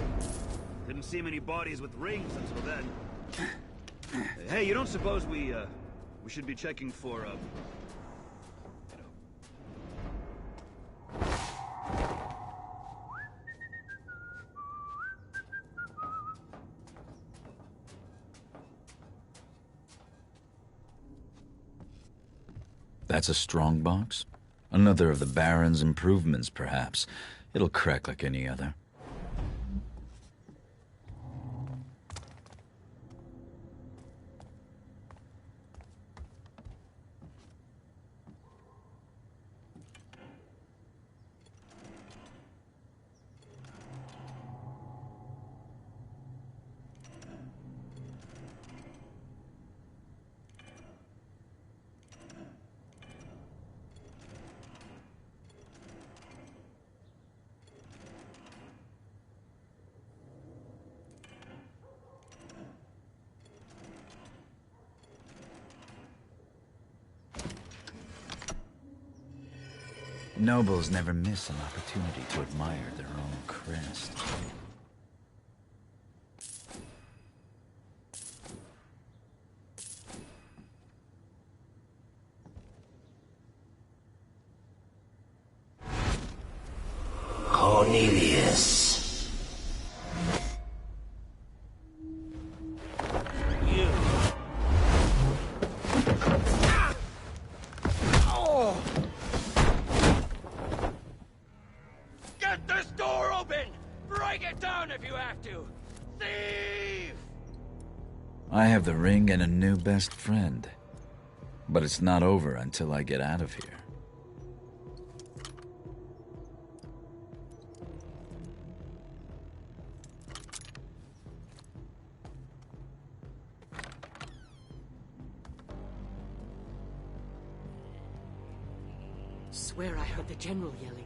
didn't see many bodies with rings until then. Hey, you don't suppose we should be checking for, That's a strong box? Another of the Baron's improvements, perhaps. It'll crack like any other. Nobles never miss an opportunity to admire their own crest. Cornelius. Get this door open! Break it down if you have to! Thief! I have the ring and a new best friend. But it's not over until I get out of here. Swear I heard the general yelling.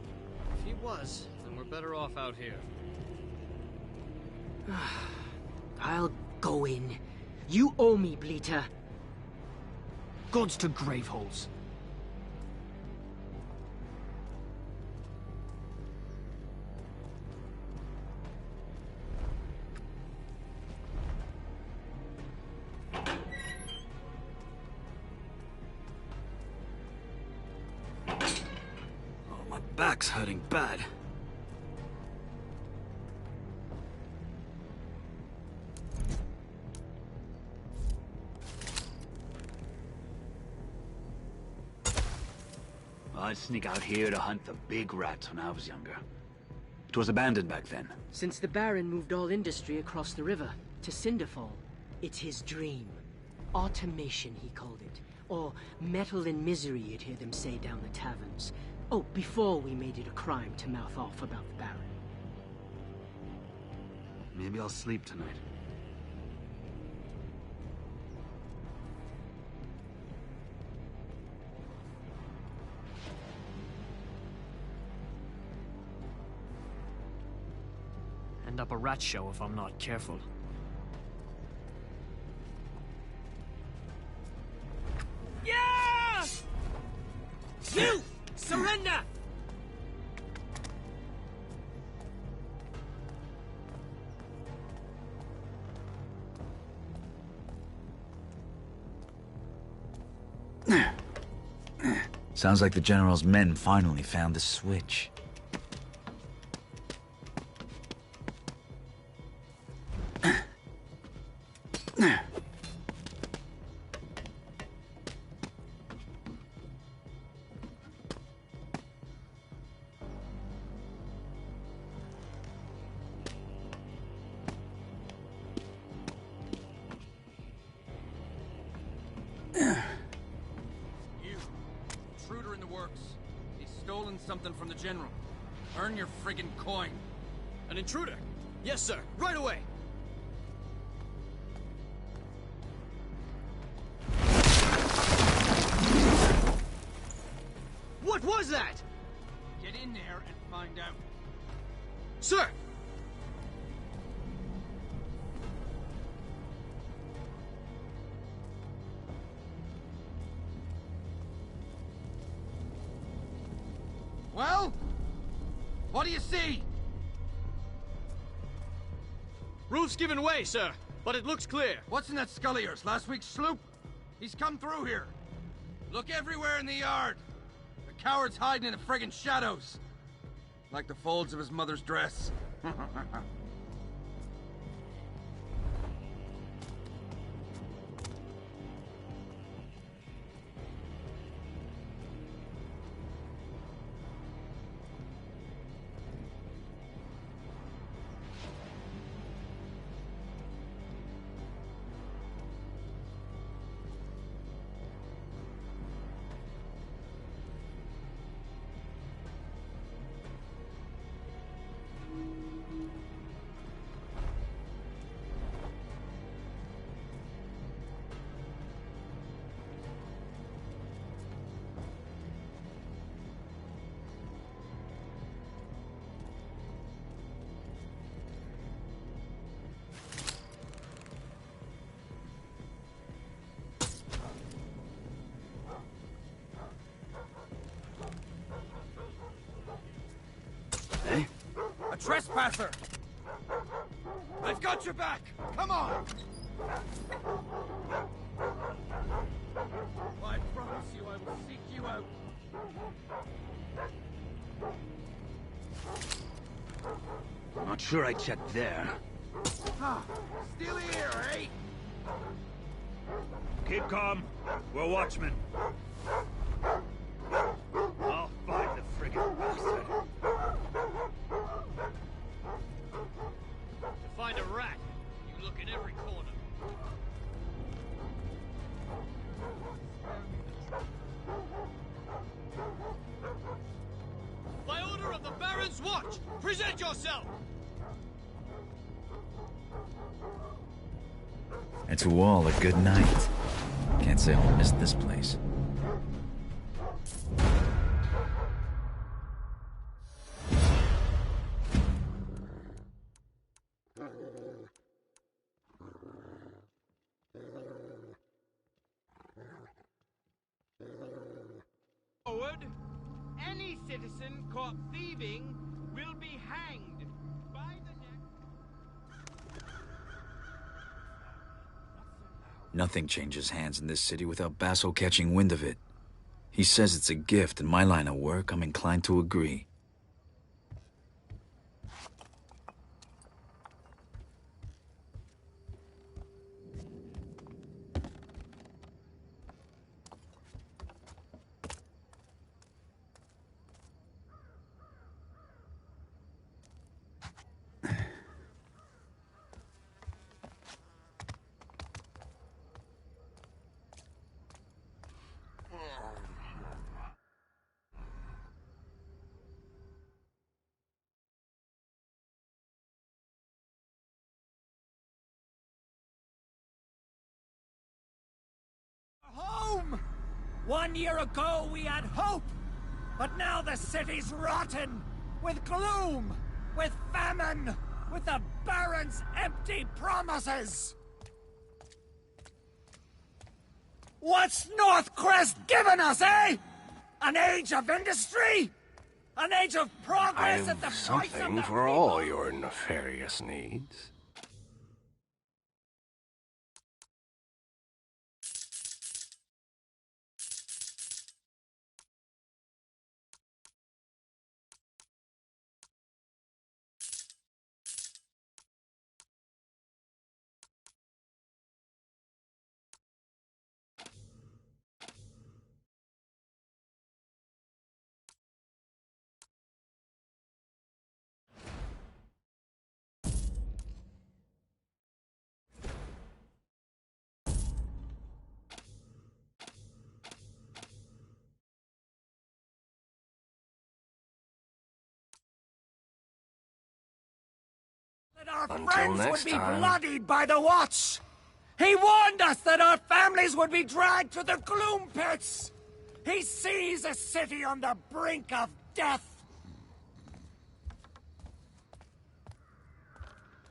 If he was, then we're better off out here. I'll go in. You owe me, Bleeter. Gods to graveholes. My back's hurting bad. I'd sneak out here to hunt the big rats when I was younger. It was abandoned back then. Since the Baron moved all industry across the river to Cinderfall, it's his dream. Automation, he called it. Or metal and misery, you'd hear them say down the taverns. Oh, before we made it a crime to mouth off about the Baron. Maybe I'll sleep tonight. End up a rat show if I'm not careful. Yeah! You! Surrender! Sounds like the General's men finally found the switch. Intruder in the works. He's stolen something from the General. Earn your friggin' coin. An intruder? Yes, sir. Right away. What was that? Get in there and find out. Sir! Well? What do you see? Roof's given way, sir, but it looks clear. What's in that skull of yours? Last week's sloop? He's come through here. Look everywhere in the yard. The coward's hiding in the friggin' shadows. Like the folds of his mother's dress. A trespasser! I've got your back! Come on! I promise you I will seek you out. I'm not sure I checked there. Ah, still here, eh? Keep calm. We're watchmen. I'll find the friggin' bastard. To find a rat, you look in every corner. By order of the Baron's Watch, present yourself! And to all, a good night. Can't say I'll miss this place. Forward. Any citizen caught thieving will be hanged by the neck. Nothing changes hands in this city without Basso catching wind of it. He says it's a gift. In my line of work, I'm inclined to agree. Home! 1 year ago we had hope, but now the city's rotten, with gloom, with famine, with the Baron's empty promises! What's Northcrest given us, eh? An age of industry? An age of progress at the price of Something the for all your nefarious needs. Our Until friends would next be time. bloodied by the Watch! He warned us that our families would be dragged to the gloom pits! He sees a city on the brink of death!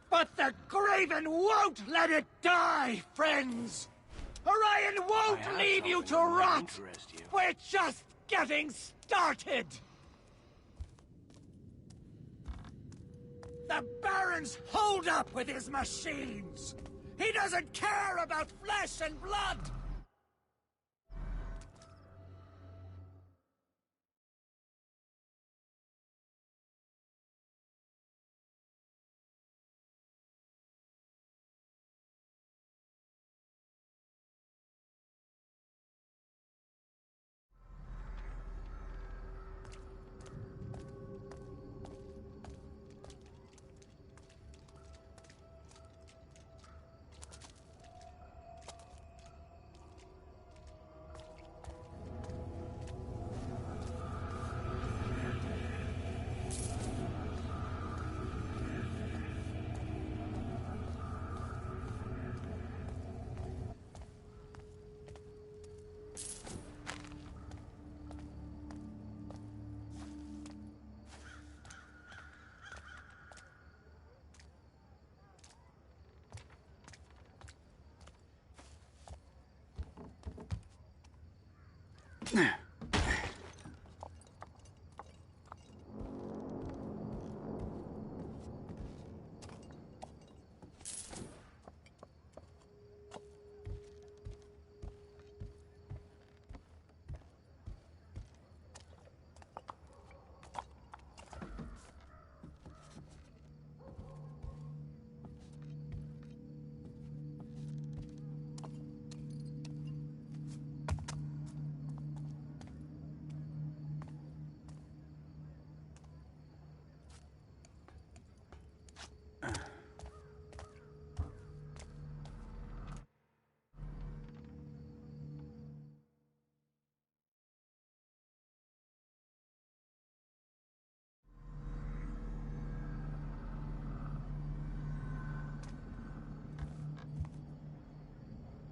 But the Graven won't let it die, friends! Orion won't leave you to rot! We're just getting started! The Baron's holed up with his machines! He doesn't care about flesh and blood!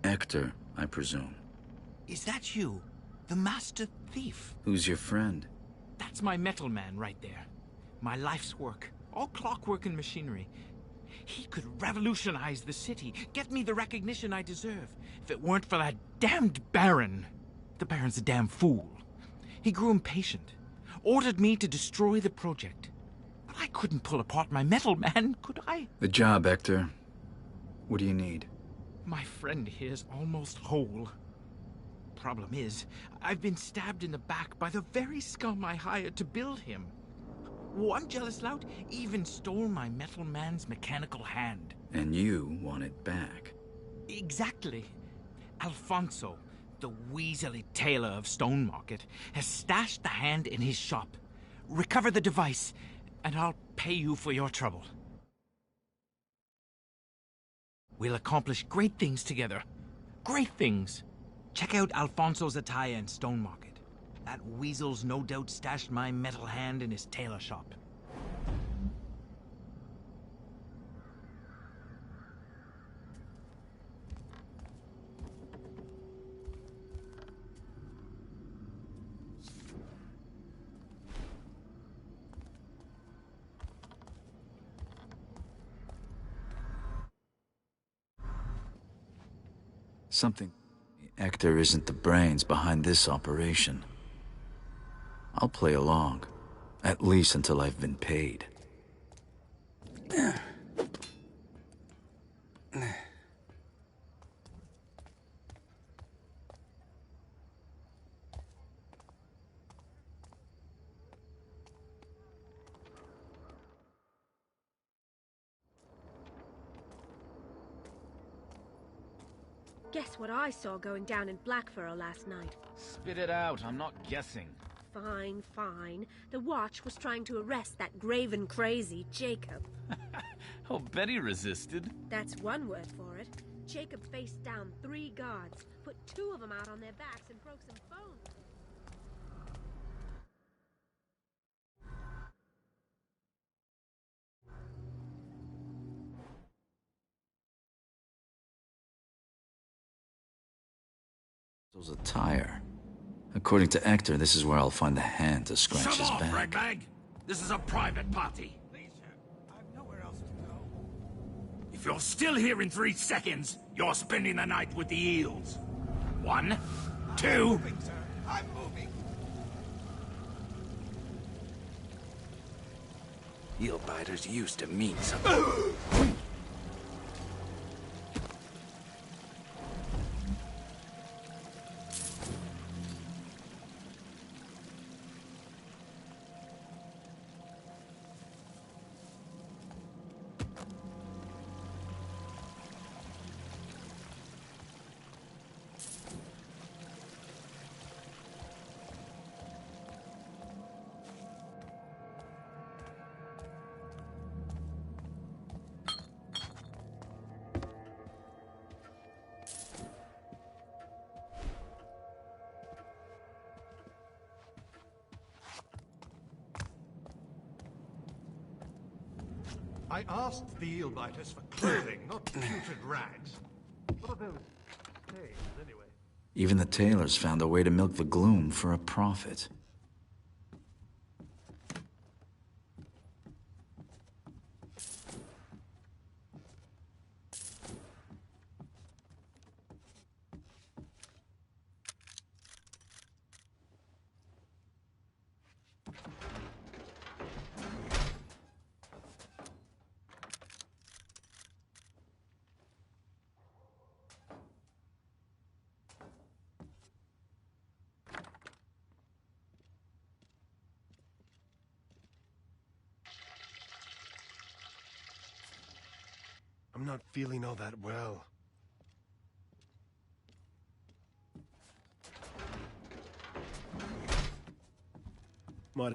Hector, I presume. Is that you? The master thief? Who's your friend? That's my metal man right there. My life's work. All clockwork and machinery. He could revolutionize the city, get me the recognition I deserve, if it weren't for that damned Baron. The Baron's a damn fool. He grew impatient, ordered me to destroy the project. But I couldn't pull apart my metal man, could I? The job, Hector. What do you need? My friend here's almost whole. Problem is, I've been stabbed in the back by the very scum I hired to build him. One jealous lout even stole my metal man's mechanical hand. And you want it back. Exactly. Alfonso, the weaselly tailor of Stone Market, has stashed the hand in his shop. Recover the device, and I'll pay you for your trouble. We'll accomplish great things together. Great things. Check out Alfonso's attire in Stone Market. That weasel's no doubt stashed my metal hand in his tailor shop. Something. Hector isn't the brains behind this operation. I'll play along. At least until I've been paid. Guess what I saw going down in Blackfurrow last night? Spit it out. I'm not guessing. Fine, fine. The Watch was trying to arrest that graven crazy Jacob. Oh, Betty resisted. That's one word for it. Jacob faced down 3 guards, put 2 of them out on their backs and broke some bones. There's a tire. According to Hector, this is where I'll find the hand to scratch Shove his off, back. Ragbag! This is a private party. Please, sir. I've nowhere else to go. If you're still here in 3 seconds, you're spending the night with the eels. 1, 2... I'm moving, sir. I'm moving. Eel biters used to mean something. I asked the eel biters for clothing, not putrid rags. What are those tails, anyway? Even the tailors found a way to milk the gloom for a profit. I'm not feeling all that well. What?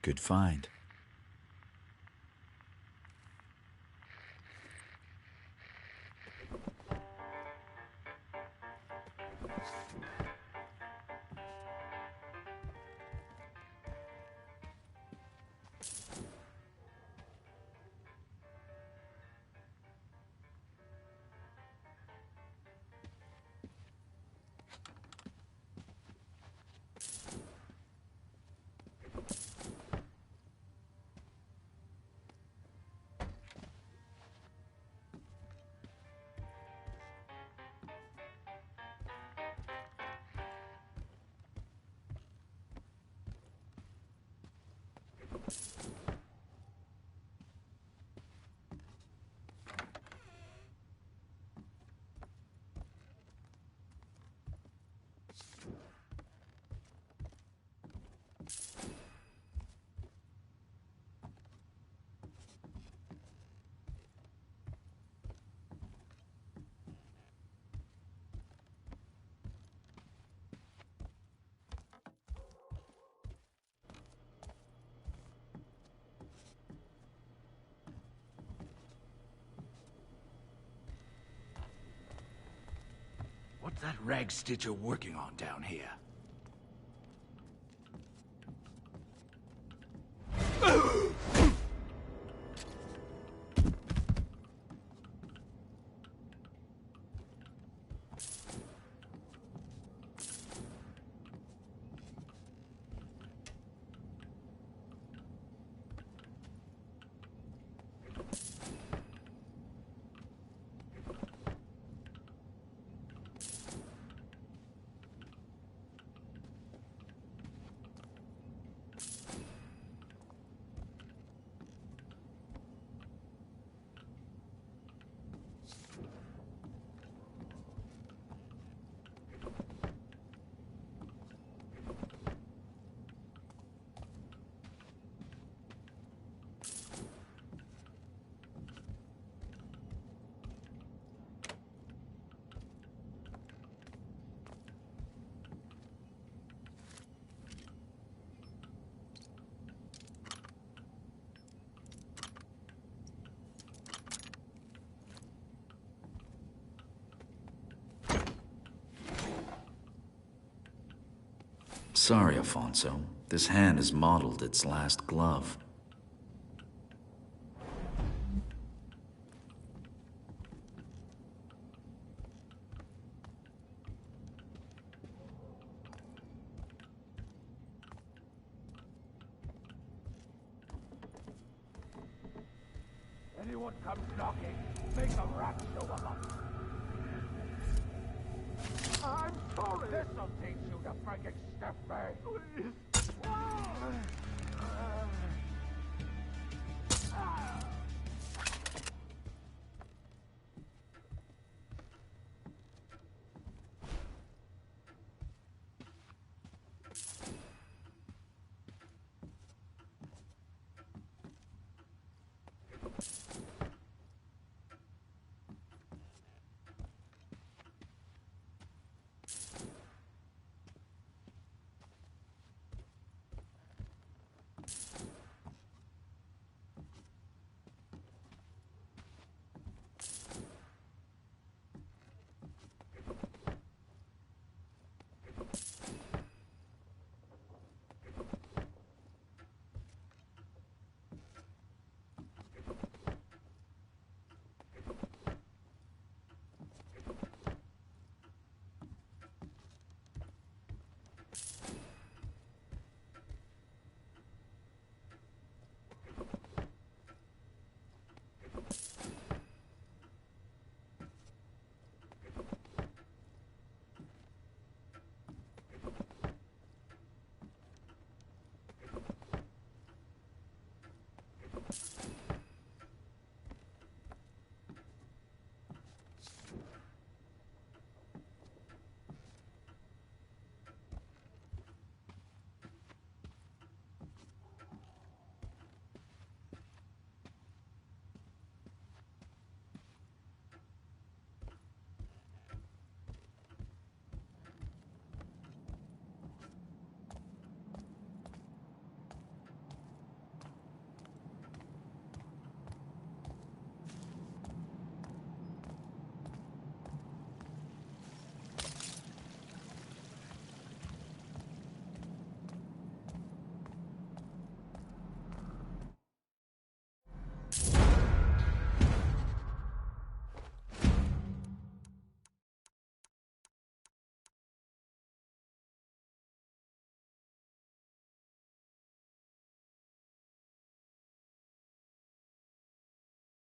Good find. What's that rag stitcher working on down here? Sorry, Afonso. This hand has modeled its last glove. Anyone comes knocking, make a rat show them up. I'm sorry. This'll teach you to friggin' step back. Please.